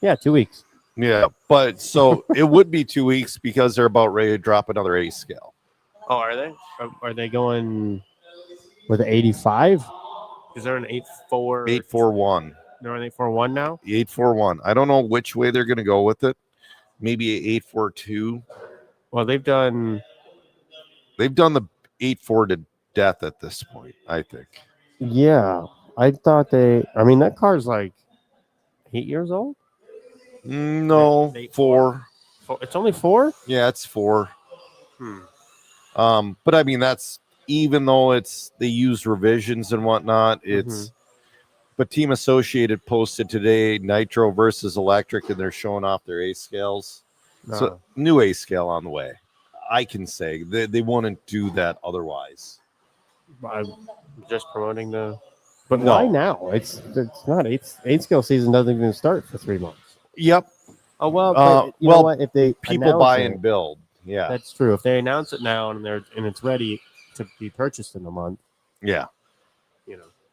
Yeah, 2 weeks. Yeah, but so it would be 2 weeks because they're about ready to drop another A scale. Oh, are they? Are they going with 85? Is there an 8.4? 841. They're on 841 now? 841. I don't know which way they're going to go with it. Maybe 842. Well, they've done the 84 to death at this point, I think. Yeah. I thought that car's like 8 years old? No, 4. It's only 4? Yeah, it's 4. But I mean, that's even though they use revisions and whatnot, it's but Team Associated posted today Nitro versus Electric, and they're showing off their A scales. So new A scale on the way. I can say they wouldn't do that otherwise. I'm just promoting the. But no. Why now? It's not 8 scale season doesn't even start for 3 months. Yep. Oh well. You know what? If they people buy and build, yeah, that's true. If they announce it now and it's ready to be purchased in a month, yeah,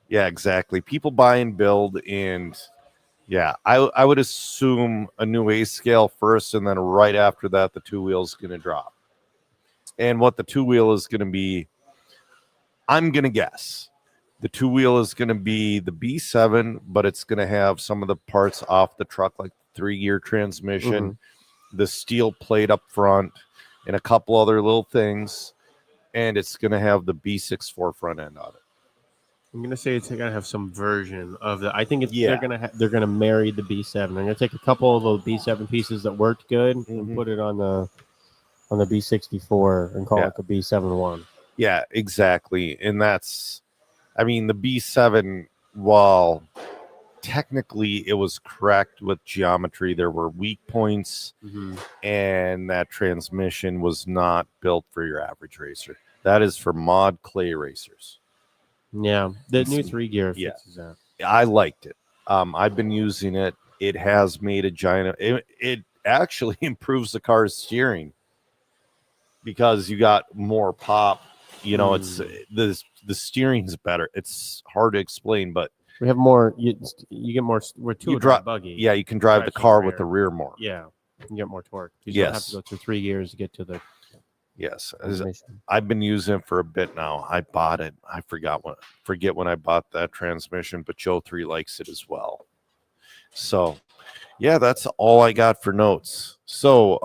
yeah, exactly. People buy and build, and yeah, I would assume a new A scale first, and then right after that, the 2 wheel is going to drop. And what the 2 wheel is going to be, I'm going to guess. The 2 wheel is going to be the B7, but it's going to have some of the parts off the truck, like 3-gear transmission, the steel plate up front, and a couple other little things. And it's going to have the B64 front end on it. I'm going to say it's going to have some version of the. I think they're going to marry the B7. They're going to take a couple of those B7 pieces that worked good and put it on the B64 and call it the B7-1. Yeah, exactly. And that's, I mean, the B7, while technically it was correct with geometry. There were weak points, and that transmission was not built for your average racer. That is for mod clay racers. Yeah, the new 3-gear yeah. fixes that. I liked it. I've been using it. It has made a giant. It actually improves the car's steering because you got more pop. You know, it's the steering's better. It's hard to explain, but we have more. You get more. We're two drive buggy. Yeah, you can drive the car with the rear more. Yeah, you get more torque. You Yes. don't have to go through 3 gears to get to the. Yes, I've been using it for a bit now. I bought it. I forget when I bought that transmission, but Joe 3 likes it as well. So, yeah, that's all I got for notes. So,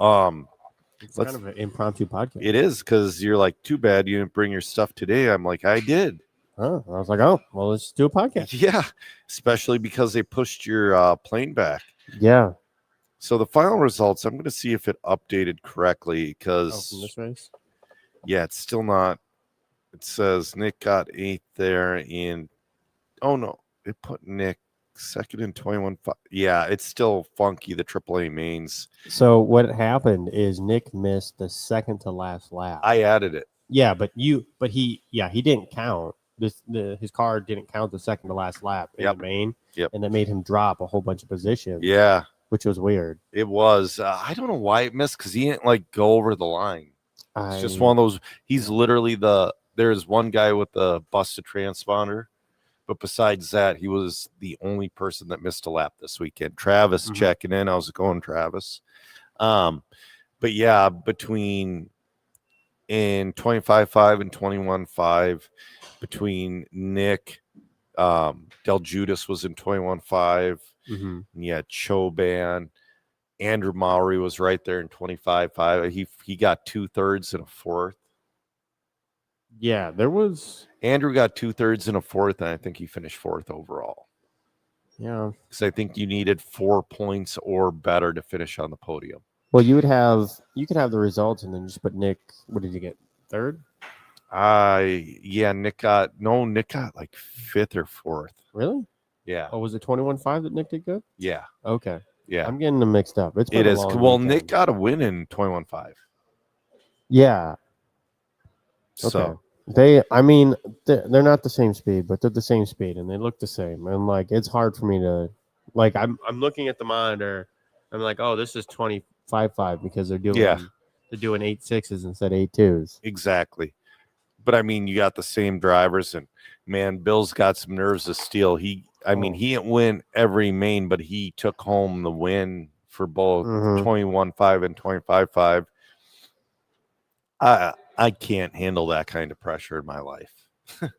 it's kind of an impromptu podcast. It is, because you're like, too bad you didn't bring your stuff today. I'm like, I did. Oh, I was like, oh, well, let's do a podcast. Yeah, especially because they pushed your plane back. Yeah. So the final results, I'm going to see if it updated correctly because from this race? Yeah, it's still not. It says Nick got 8th there in. Oh no, it put Nick second in 21.5. Yeah, it's still funky, the AAA mains. So what happened is Nick missed the second to last lap. I added it. Yeah, but he didn't count. His car didn't count the second to last lap in the main. Yep. And that made him drop a whole bunch of positions. Yeah. Which was weird. It was. I don't know why it missed, because he didn't like go over the line. It's just one of those. He's literally there's one guy with the busted transponder, but besides that, he was the only person that missed a lap this weekend. Travis checking in. How's it going, Travis? But yeah, between in 25.5 and 21.5, between Nick, Del Judas was in 21.5. Yeah, Choban, Andrew Mowry was right there in 25.5. He got 2/3 and a 4th. Yeah, there was. Andrew got 2/3 and a 4th, and I think he finished 4th overall. Yeah, because I think you needed 4 points or better to finish on the podium. Well, you could have the results and then just put Nick. What did you get? 3rd? Yeah, Nick got like 5th or 4th. Really? Yeah. Oh, was it 21.5 that Nick did good? Yeah. Okay. Yeah. I'm getting them mixed up. It is. Well, Nick got a win in 21.5. Yeah. So okay. They're not the same speed, but they're the same speed and they look the same. And like, it's hard for me to, like, I'm looking at the monitor. I'm like, oh, this is 25.5 because they're doing 8.6s instead of 8.2s. Exactly. But I mean, you got the same drivers, and man, Bill's got some nerves of steel. He didn't win every main, but he took home the win for both 21.5 and 25.5. I can't handle that kind of pressure in my life.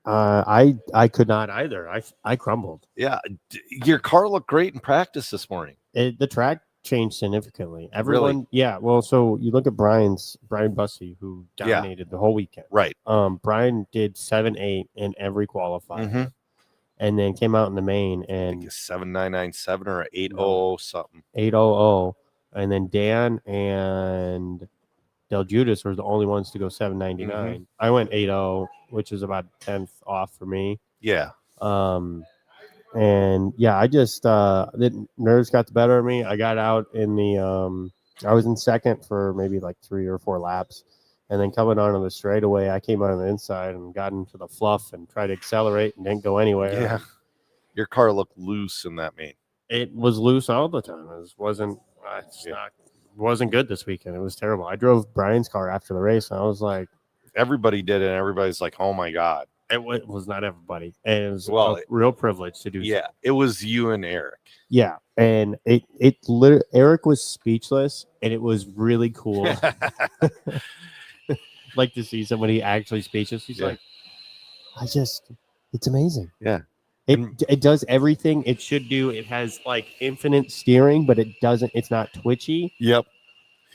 I could not either. I crumbled. Yeah, your car looked great in practice this morning. The track changed significantly. Everyone, really? Yeah. Well, so you look at Brian Bussey, who dominated the whole weekend. Right. Brian did 7.8 in every qualifier, and then came out in the main and 7.997 or 8.00 something. 8.00, and then Dan and Del Judas were the only ones to go 7.99. I went 8.00, which is about 10th off for me. Yeah. And yeah, I just the nerves got the better of me. I got out in the I was in second for maybe like 3 or 4 laps, and then coming onto the straightaway, I came out on the inside and got into the fluff and tried to accelerate and didn't go anywhere. Yeah, your car looked loose in that main. It was loose all the time. It wasn't good this weekend. It was terrible. I drove Brian's car after the race, and I was like, everybody did it. And everybody's like, oh my god. It was not everybody. And it was a real privilege to do. Yeah, it was you and Eric. Yeah, and Eric was speechless, and it was really cool. Like to see somebody actually speechless. He's like, it's amazing. Yeah. It does everything it should do. It has like infinite steering, but it's not twitchy. Yep.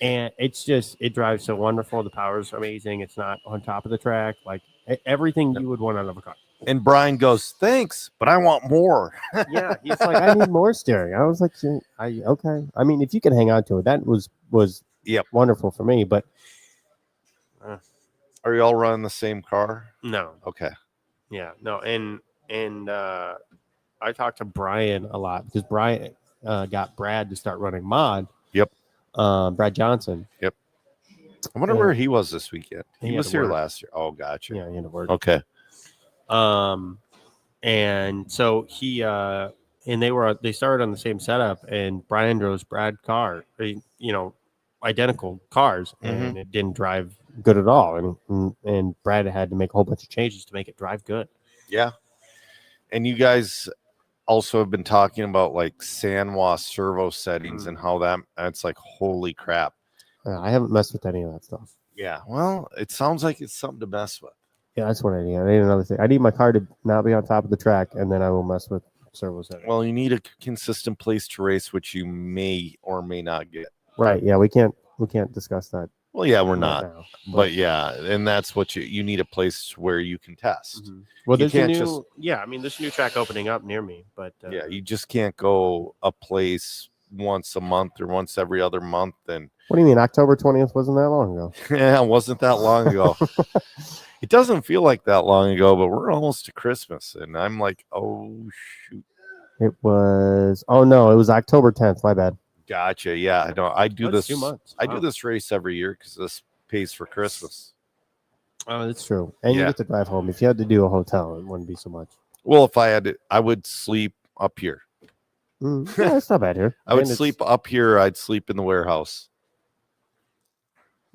And it drives so wonderful. The power is amazing. It's not on top of the track. Like everything you would want out of a car. And Brian goes, thanks, but I want more. Yeah. He's like, I need more steering. I was like, okay. I mean, if you can hang on to it, that was wonderful for me. But are you all running the same car? No. Okay. Yeah. No. And I talked to Brian a lot because Brian got Brad to start running mod. Yep. Brad Johnson. Yep. I wonder where he was this weekend. He had was to here work. last year. Oh, gotcha. Yeah, he had to work. Okay. And so he and they started on the same setup, and Brian drove Brad's car, identical cars, and it didn't drive good at all. And Brad had to make a whole bunch of changes to make it drive good. Yeah. And you guys also have been talking about like Sanwa servo settings and how that's like, holy crap. I haven't messed with any of that stuff. Yeah. Well, it sounds like it's something to mess with. Yeah, that's what I need. I need another thing. I need my car to not be on top of the track, and then I will mess with servo settings. Well, you need a consistent place to race, which you may or may not get. Right. Yeah, we can't discuss that. Well, yeah, we're right not. now, but yeah, and that's what you need a place where you can test. Well, You there's a can't new there's a new track opening up near me, but yeah, you just can't go a place once a month or once every other month. And what do you mean? October 20th wasn't that long ago? yeah, it wasn't that long ago. It doesn't feel like that long ago, but we're almost to Christmas, and I'm like, oh shoot. It was it was October 10th. My bad. Gotcha. Yeah, I know. I do That's this. 2 months. I Wow. do this race every year because this pays for Christmas. Oh, that's true. And you Yeah. get to drive home. If you had to do a hotel, it wouldn't be so much. Well, if I had to, I would sleep up here. Yeah, it's not bad here. I would And it's- sleep up here. I'd sleep in the warehouse.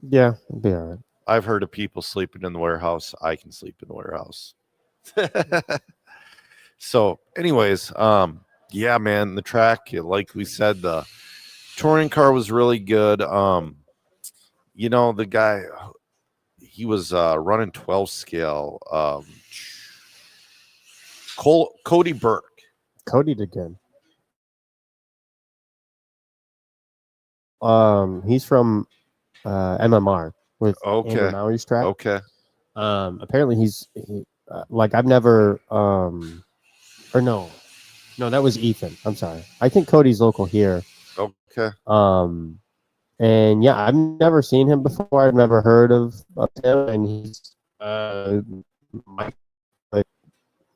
Yeah, it'd be all right. I've heard of people sleeping in the warehouse. I can sleep in the warehouse. So, anyways, yeah, man, the track, like we said, the touring car was really good. The guy, he was running 12 scale. Cody Burke. Cody did good. He's from MMR with Andrew Maury's track. Okay. Apparently I've never or no, that was Ethan. I'm sorry. I think Cody's local here. Okay. And yeah, I've never seen him before. I've never heard of him, and he's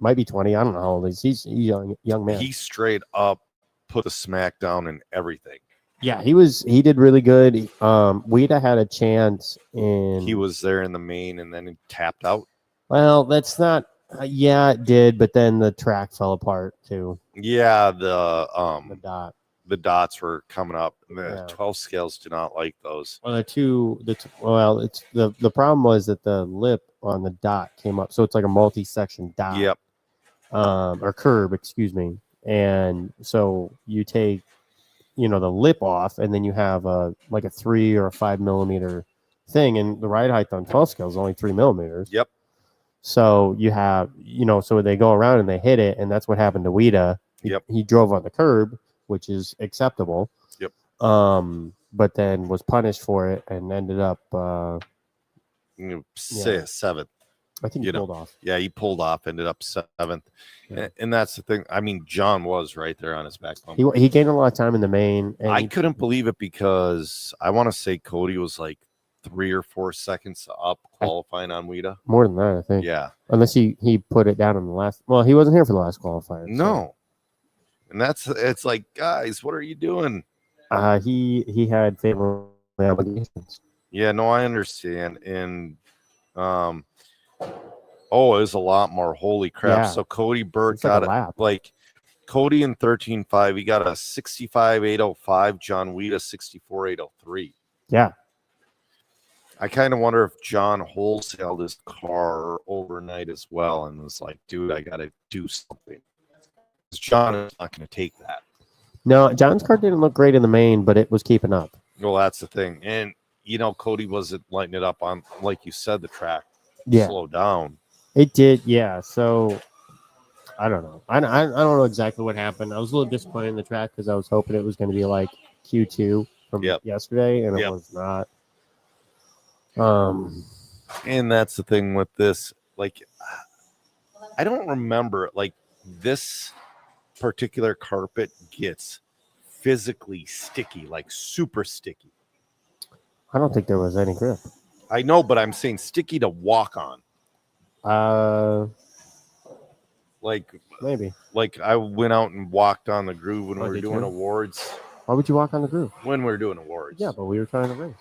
might be 20. I don't know how old he is. He's a young man. He straight up put the smack down and everything. Yeah, he did really good. Weeda had a chance He was there in the main and then he tapped out. Well, that's not. Yeah, it did, but then the track fell apart too. Yeah, The dot. the dots were coming up. The Yeah. 12 scales do not like those. Well, it's the problem was that the lip on the dot came up, so it's like a multi-section dot. Yep. Or curb, excuse me. And so you take, the lip off, and then you have a 3 or a 5 millimeter thing, and the ride height on 12 scale is only 3 millimeters. Yep. So you have, so they go around and they hit it, and that's what happened to Weeda. Yep. He drove on the curb, which is acceptable. Yep. But then was punished for it and ended up. Seventh. I think he pulled off. Yeah, he pulled off, ended up seventh. Yeah. And that's the thing. I mean, John was right there on his back bumper. He gained a lot of time in the main. And I couldn't believe it because I want to say Cody was like 3 or 4 seconds up qualifying on Weeda. More than that, I think. Yeah. Unless he put it down in the last. Well, he wasn't here for the last qualifier. No. And it's like, guys, what are you doing? He had family obligations. Yeah, no, I understand. And it was a lot more. Holy crap. Yeah. So Cody Burke It's like a got lap. like Cody in 13.5, he got a 65.805, John Weeda 64.803. Yeah. I kind of wonder if John wholesaled his car overnight as well and was like, dude, I got to do something. Because John is not going to take that. No, John's car didn't look great in the main, but it was keeping up. Well, that's the thing. And, Cody wasn't lighting it up on, like you said, the track. Yeah. Slow down. It did, yeah. So I don't know. I don't know exactly what happened. I was a little disappointed in the track because I was hoping it was going to be like Q2 from yesterday, and it was not. And that's the thing with this. Like, I don't remember. Like, this particular carpet gets physically sticky, like super sticky. I don't think there was any grip. I know, but I'm saying sticky to walk on. Like Maybe. I went out and walked on the groove when Oh, we were did doing you? awards. Why would you walk on the groove? When we were doing awards. Yeah, but we were trying to race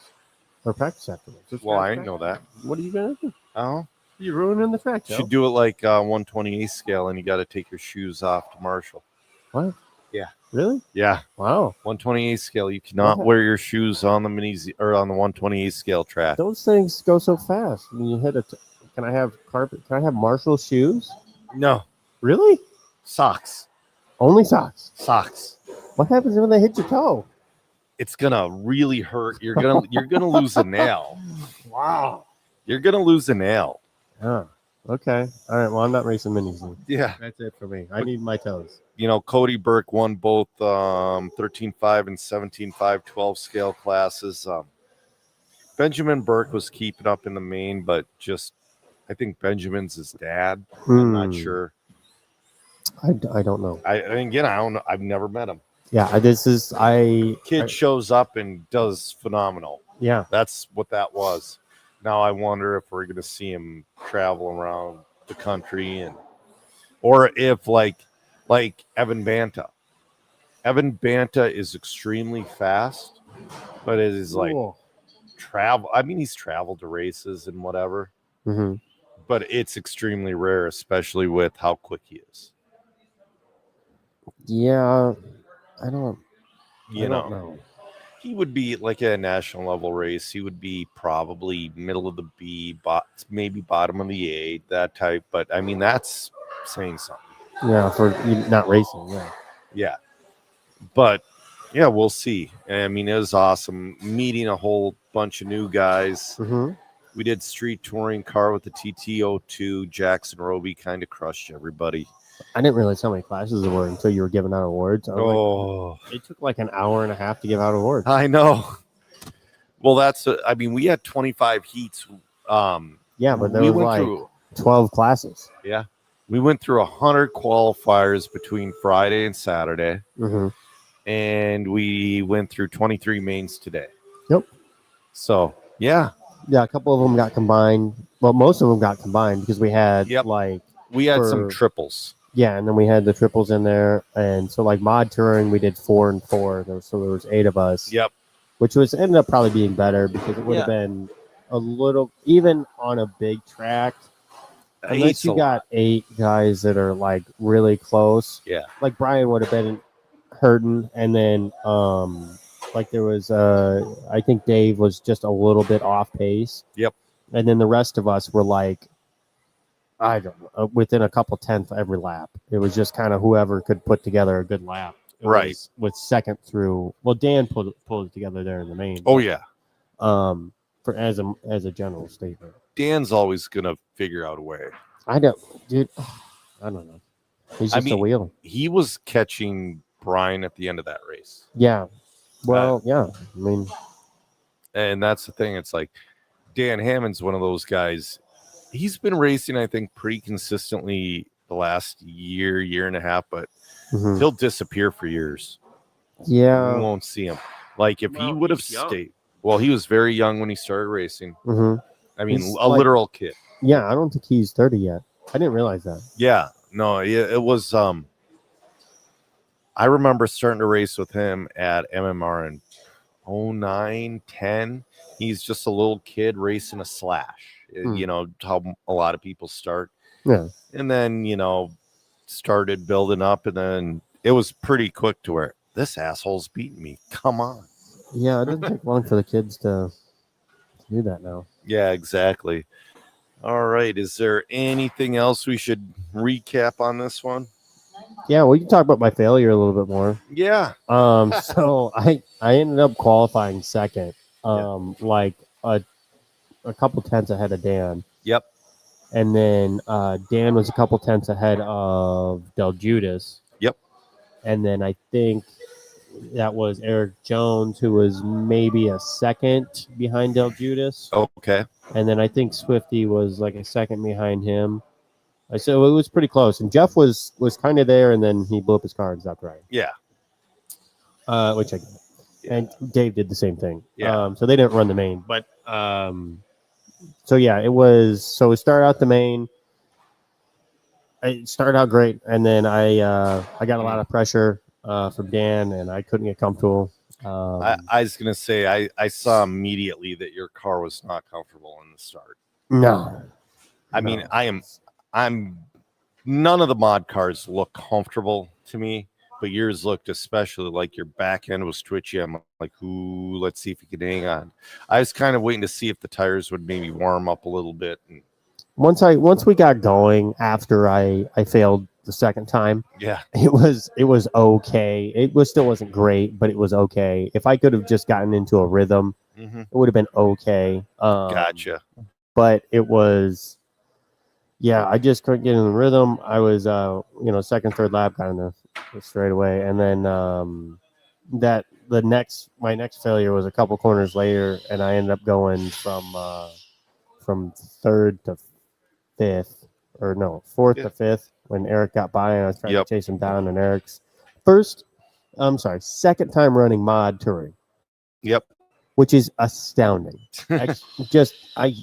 or practice afterwards. Let's Well, try I to didn't know practice. that. What are you gonna do? Oh, You're ruining the track, Joe. should do it like 128 scale, and you got to take your shoes off to Marshall. What? Yeah. Really? Yeah. Wow. 128 scale. You cannot What? wear your shoes on the or on the 128 scale track. Those things go so fast. When you hit it, can I have carpet? Can I have Marshall shoes? No Really? socks. Only socks. Socks. What happens when they hit your toe? It's gonna really hurt. You're gonna lose a nail. Wow. You're gonna lose a nail. Yeah. Okay. All right. Well, I'm not racing minis then. Yeah. That's it for me. I need my toes. You know, Cody Burke won both 13.5 and 17.5 12 scale classes. Benjamin Burke was keeping up in the main, but just I think Benjamin's his dad. I'm not sure. I don't know. Again, I don't know. I've never met him. Yeah. Kid shows up and does phenomenal. Yeah. That's what that was. Now I wonder if we're going to see him travel around the country or if like Evan Banta. Evan Banta is extremely fast, but it is like travel. I mean, he's traveled to races and whatever, but it's extremely rare, especially with how quick he is. Yeah. I don't You know. know. He would be like a national level race. He would be probably middle of the B, maybe bottom of the A, that type. But I mean, that's saying something. Yeah, for not racing. Yeah. Yeah. But yeah, we'll see. I mean, it was awesome meeting a whole bunch of new guys. We did street touring car with the TT02. Jackson Roby kind of crushed everybody. I didn't realize how many classes there were until you were giving out awards. It took like an hour and a half to give out awards. I know. Well, I mean, we had 25 heats. Yeah, but there was like 12 classes. Yeah. We went through 100 qualifiers between Friday and Saturday. And we went through 23 mains today. Yep. So, yeah. Yeah, a couple of them got combined. Well, most of them got combined because we had we had some triples. Yeah, and then we had the triples in there. And so like mod touring, we did 4 and 4. So there was 8 of us. Yep. Which ended up probably being better because it would have been a little, even on a big track, unless you got 8 guys that are like really close. Yeah. Like Brian would have been hurting, and then like there was I think Dave was just a little bit off pace. Yep. And then the rest of us were like, I don't know, within a couple tenths every lap. It was just kind of whoever could put together a good lap. Right. Was second through. Well, Dan pulled it together there in the main. Oh yeah. For as a general statement, Dan's always gonna figure out a way. I don't, dude. I don't know. He's just a wheel. He was catching Brian at the end of that race. Yeah. Well, yeah. I mean, and that's the thing. It's like Dan Hammond's one of those guys. He's been racing, I think, pretty consistently the last year and a half, but he'll disappear for years. Yeah. We won't see him. Like if he would have stayed. Well, he was very young when he started racing. I mean, he's literal kid. Yeah, I don't think he's 30 yet. I didn't realize that. Yeah. No, it was I remember starting to race with him at MMR in 09, 10. He's just a little kid racing a slash. You know, how a lot of people start. Yeah. And then, you know, started building up, and then it was pretty quick to where this asshole's beating me. Come on. Yeah, it doesn't take long for the kids to do that now. Yeah, exactly. All right. Is there anything else we should recap on this one? Yeah, we can talk about my failure a little bit more. Yeah. So I ended up qualifying second. Like a couple tenths ahead of Dan. Yep. And then Dan was a couple tenths ahead of Del Judas. Yep. And then I think that was Eric Jones, who was maybe a second behind Del Judas. Okay. And then I think Swifty was like a second behind him. So it was pretty close. And Jeff was kind of there, and then he blew up his car and stopped riding. Yeah. Which I get. Yeah. And Dave did the same thing. Yeah. So they didn't run the main. But so yeah, it was. So we started out the main. it started out great, and then I got a lot of pressure from Dan, and I couldn't get comfortable. I was gonna say I saw immediately that your car was not comfortable in the start. No, I mean I'm none of the mod cars look comfortable to me, but yours looked especially like your back end was twitchy. I'm like, ooh, let's see if you can hang on. I was kind of waiting to see if the tires would maybe warm up a little bit. And once we got going after I failed the second time, yeah, it was okay. It still wasn't great, but it was okay. If I could have just gotten into a rhythm, it would have been okay. Gotcha. But it was, yeah, I just couldn't get in the rhythm. I was, second, third lap got in the straight away, and then my next failure was a couple corners later, and I ended up going from third to fifth, or no, fourth to fifth when Eric got by, and I was trying to chase him down, and Eric's second time running mod touring. Yep. Which is astounding. I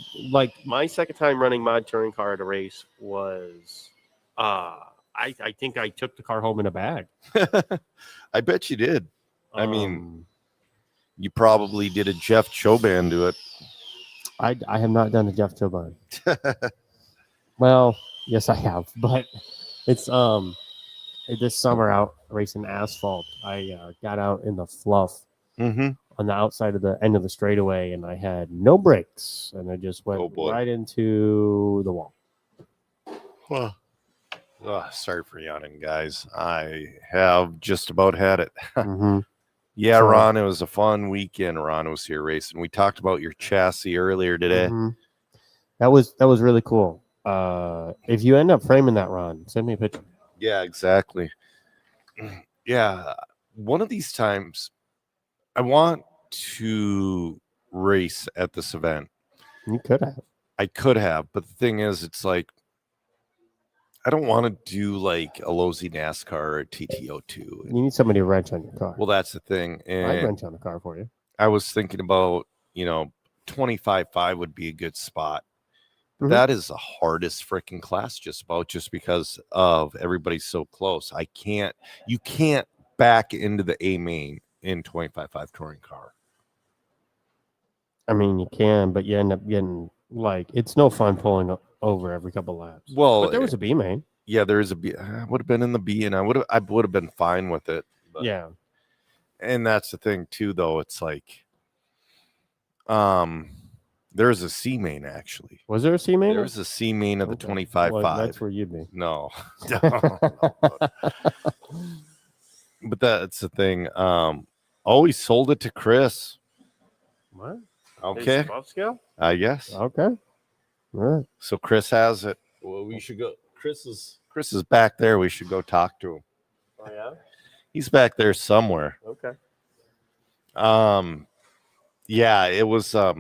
my second time running mod touring car at a race was, I think I took the car home in a bag. I bet you did. I mean, you probably did a Jeff Choban to it. I have not done a Jeff Choban. Well, yes, I have, but it's this summer out racing asphalt. I got out in the fluff. On the outside of the end of the straightaway, and I had no brakes, and I just went right into the wall. Well, sorry for yawning, guys. I have just about had it. Yeah, so, Ron, it was a fun weekend. Ron was here racing. We talked about your chassis earlier today. That was really cool. If you end up framing that, Ron, send me a picture. Yeah, exactly. Yeah, one of these times I want to race at this event. You could have. I could have, but the thing is, it's like I don't want to do like a Losi NASCAR or a TTO2. You need somebody to wrench on your car. Well, that's the thing. And I'd wrench on the car for you. I was thinking about, 25.5 would be a good spot. That is the hardest freaking class just because of everybody's so close. You can't back into the A main in 25.5 touring car. I mean, you can, but you end up getting it's no fun pulling over every couple laps. Well, but there was a B main. Yeah, there is a B. I would have been in the B, and I would have been fine with it. But, yeah, and that's the thing too, though. It's like, there's a C main actually. Was there a C main? There was a C main of the 25.5. Well, that's where you'd be. No. But that's the thing. Always sold it to Chris. What? Okay. Scale? I guess. Okay. All right. So Chris has it. Well, we should go. Chris is back there. We should go talk to him. Oh yeah. He's back there somewhere. Okay. Yeah, it was. I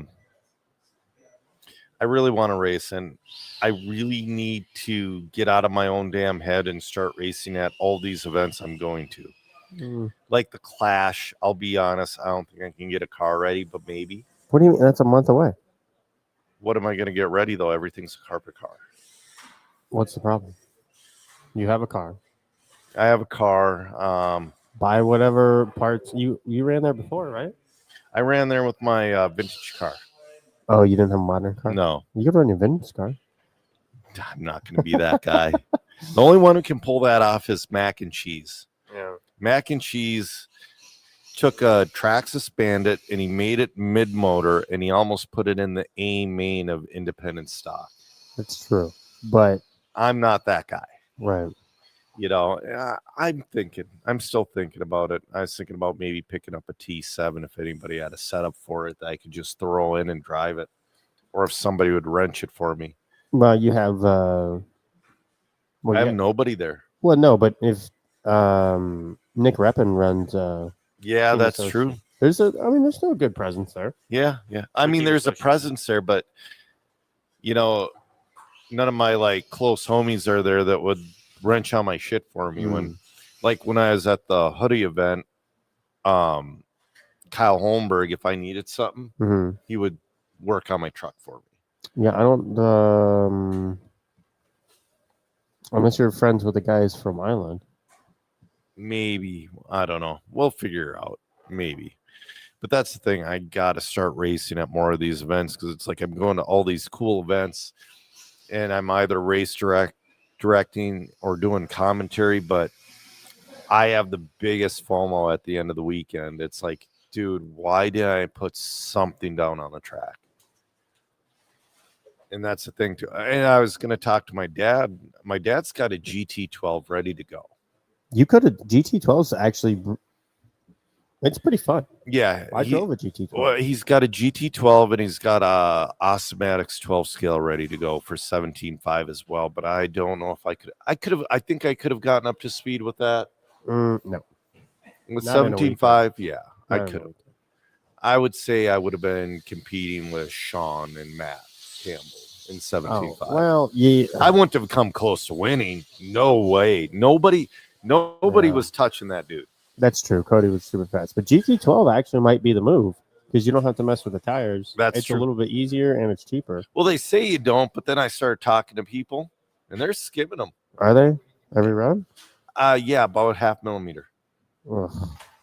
really want to race, and I really need to get out of my own damn head and start racing at all these events I'm going to. Like the Clash, I'll be honest, I don't think I can get a car ready, but maybe. What do you mean? That's a month away. What am I going to get ready, though? Everything's a carpet car. What's the problem? You have a car. I have a car. Buy whatever parts. You ran there before, right? I ran there with my vintage car. Oh, you didn't have a modern car? No. You could run your vintage car. I'm not going to be that guy. The only one who can pull that off is Mac and Cheese. Yeah. Mac and Cheese took a Traxxas Bandit and he made it mid-motor and he almost put it in the A main of independent stock. That's true. But I'm not that guy. Right. I'm still thinking about it. I was thinking about maybe picking up a T7 if anybody had a setup for it that I could just throw in and drive it. Or if somebody would wrench it for me. Well, you have I have nobody there. Well, no, but if Nick Reppin runs yeah, that's true. There's still a good presence there. Yeah. I mean, there's a presence there, but none of my close homies are there that would wrench on my shit for me when I was at the hoodie event. Kyle Holmberg, if I needed something, he would work on my truck for me. Yeah, I don't. Unless you're friends with the guys from Island. Maybe. I don't know. We'll figure it out. Maybe. But that's the thing. I got to start racing at more of these events because it's like I'm going to all these cool events and I'm either directing or doing commentary, but I have the biggest FOMO at the end of the weekend. It's like, dude, why did I put something down on the track? And that's the thing, too. And I was going to talk to my dad. My dad's got a GT12 ready to go. You could have GT12's actually. It's pretty fun. Yeah. I drove a GT12. Well, he's got a GT12 and he's got a Osmatics 12 scale ready to go for 17.5 as well. But I don't know if I think I could have gotten up to speed with that. No. With Not in a 17.5, yeah, I Not in a could have. weekend. I would say I would have been competing with Sean and Matt Campbell in 17.5. Oh, well, yeah. I wouldn't have come close to winning. No way. Nobody Yeah. was touching that dude. That's true. Cody was super fast. But GT12 actually might be the move because you don't have to mess with the tires. That's it's true. a little bit easier and it's cheaper. Well, they say you don't, but then I started talking to people and they're skimming them. Are they? Every round? Yeah, about 0.5 millimeter. Ugh.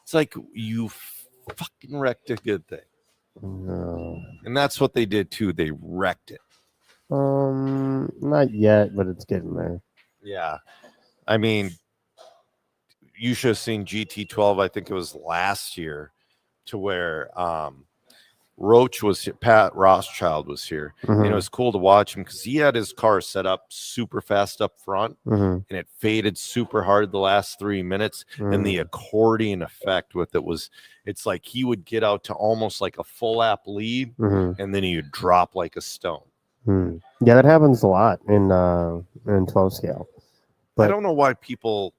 It's like you fucking wrecked a good thing. No. And that's what they did too. They wrecked it. Not yet, but it's getting there. Yeah. I mean, you should have seen GT12. I think it was last year to where Roach was here, Pat Rothschild was here. Mhm. And it was cool to watch him because he had his car set up super fast up front Mhm. and it faded super hard the last 3 minutes. And the accordion effect with it was, it's like he would get out to almost like a full lap lead Mhm. and then he would drop like a stone. Mhm. Yeah, that happens a lot in 12 scale. But I don't know why people,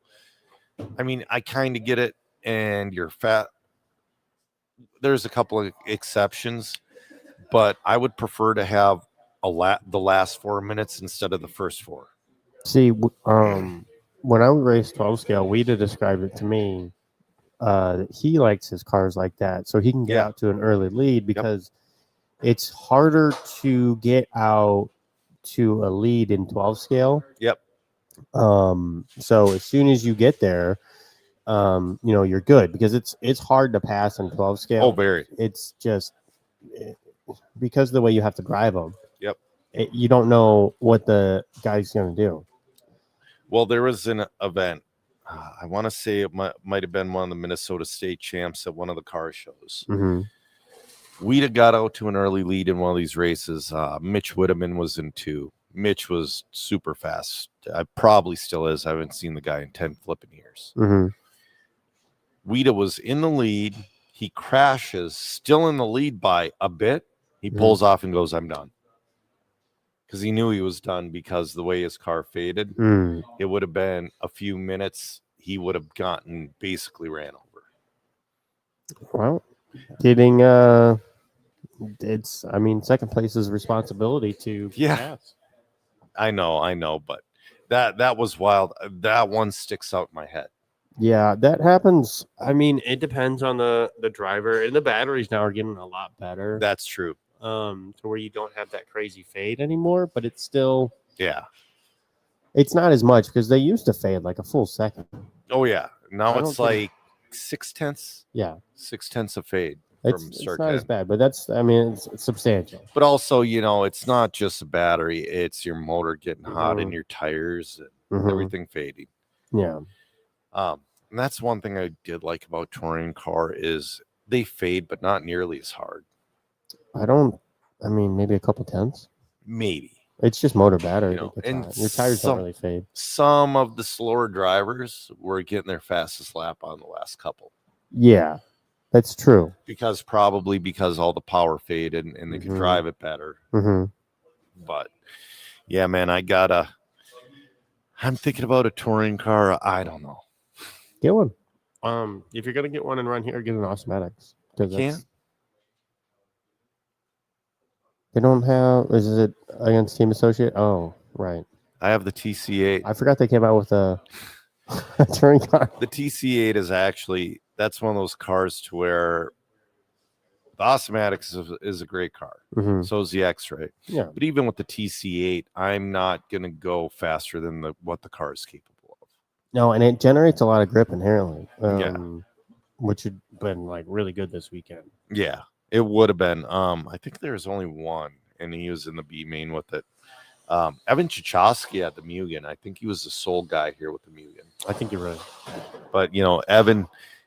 I mean, I kind of get it. And you're fat. There's a couple of exceptions, but I would prefer to have the last 4 minutes instead of the first 4. see, when I would race 12 scale, Weeda described it to me. He likes his cars like that, so he can get Yeah. out to an early lead because it's harder to get out to a lead in 12 scale. Yep. So as soon as you get there, you're good because it's hard to pass in 12 scale. Oh, very. It's just because of the way you have to drive them. Yep. You don't know what the guy's going to do. Well, there was an event. I want to say it might have been one of the Minnesota State champs at one of the car shows. Mm-hmm. We'd got out to an early lead in one of these races. Mitch Whitteman was in 2. Mitch was super fast. I probably still is. I haven't seen the guy in 10 flipping years. Mm-hmm. Weeda was in the lead. He crashes, still in the lead by a bit. He pulls off and goes, I'm done. Because he knew he was done because the way his car faded, it would have been a few minutes. He would have gotten basically ran over. Well, second place is responsibility to pass. I know, but that was wild. That one sticks out in my head. Yeah, that happens. I mean, it depends on the driver, and the batteries now are getting a lot better. That's true. To where you don't have that crazy fade anymore, but it's still it's not as much because they used to fade like a full second. Oh yeah, now it's like 0.6. Yeah, 0.6 of fade. It's not as bad, but it's substantial. But also, it's not just a battery; it's your motor getting hot and your tires and everything fading. Yeah. And that's one thing I did like about touring car is they fade, but not nearly as hard. Maybe a couple tenths. Maybe. It's just motor battery. And your tires don't really fade. Some of the slower drivers were getting their fastest lap on the last couple. Yeah, that's true. Because all the power faded and they could drive it better. Mm-hmm. But yeah, man, I'm thinking about a touring car. I don't know. Get one. If you're gonna get one and run here, get an Osmatics. Can't. They don't have. Is it against Team Associate? Oh, right. I have the TC8. I forgot they came out with a touring car. The TC8 is actually, that's one of those cars to where The Osmatics is a great car. Mhm. So is the X-Ray. Yeah. But even with the TC8, I'm not going to go faster than what the car is capable of. No, and it generates a lot of grip inherently. Yeah. Which had been like really good this weekend. Yeah, it would have been. I think there's only one, and he was in the B main with it. Evan Chachowski had the Mugen. I think he was the sole guy here with the Mugen. I think you're right. But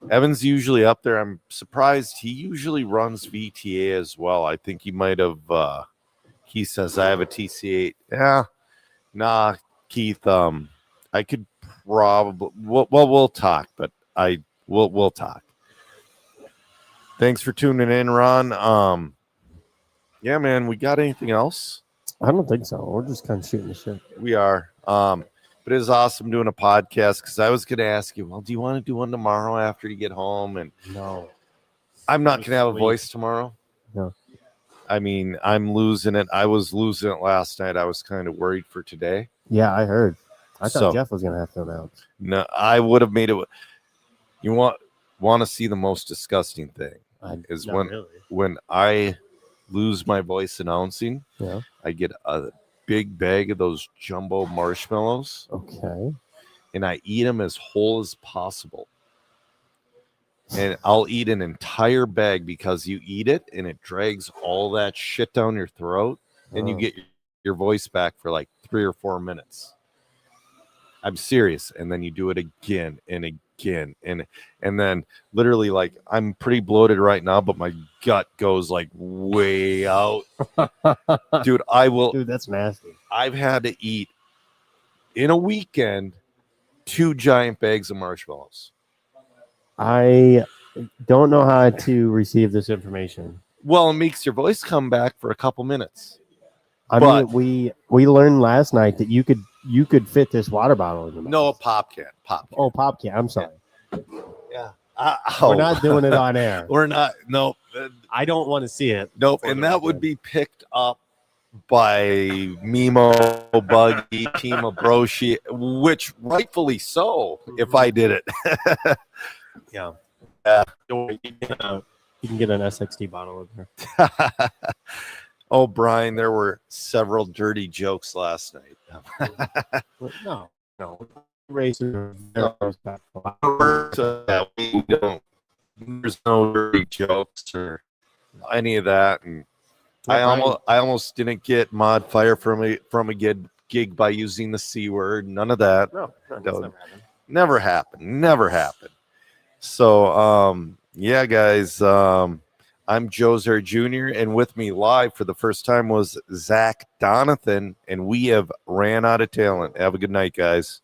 Evan's usually up there. I'm surprised he usually runs VTA as well. I think he might have. He says I have a TC8. Yeah, nah, Keith. I could probably. We'll talk, but we'll talk. Thanks for tuning in, Ron. Yeah, man. We got anything else? I don't think so. We're just kind of shooting the shit. We are. But it is awesome doing a podcast because I was going to ask you, well, do you want to do one tomorrow after you get home? And no, I'm not going to have a voice tomorrow. No. I mean, I'm losing it. I was losing it last night. I was kind of worried for today. Yeah, I heard. I thought Jeff was going to have to announce. No, I would have made it. You want to see the most disgusting thing is when I lose my voice announcing. Yeah. I get a big bag of those jumbo marshmallows. Okay. And I eat them as whole as possible. And I'll eat an entire bag because you eat it and it drags all that shit down your throat and you get your voice back for like 3 or 4 minutes. I'm serious. And then you do it again and again. And then literally, like, I'm pretty bloated right now, but my gut goes like way out. Dude, Dude, that's nasty. I've had to eat in a weekend 2 giant bags of marshmallows. I don't know how to receive this information. Well, it makes your voice come back for a couple minutes. I mean, we learned last night that you could fit this water bottle in your mouth. No, pop can. Oh, pop can. I'm sorry. Yeah. We're not doing it on air. We're not. Nope. I don't want to see it. Nope. And that would be picked up by Mimo, Buggy, Tima Broshi, which rightfully so if I did it. Yeah. You can get an SXT bottle in there. Oh, Brian, there were several dirty jokes last night. No. Racers are respectful. There's no dirty jokes or any of that. And I almost didn't get mod fire from a gig by using the C word. None of that. No, never happened. So, yeah, guys, I'm Joe Zer Jr., and with me live for the first time was Zach Donathan, and we have ran out of talent. Have a good night, guys.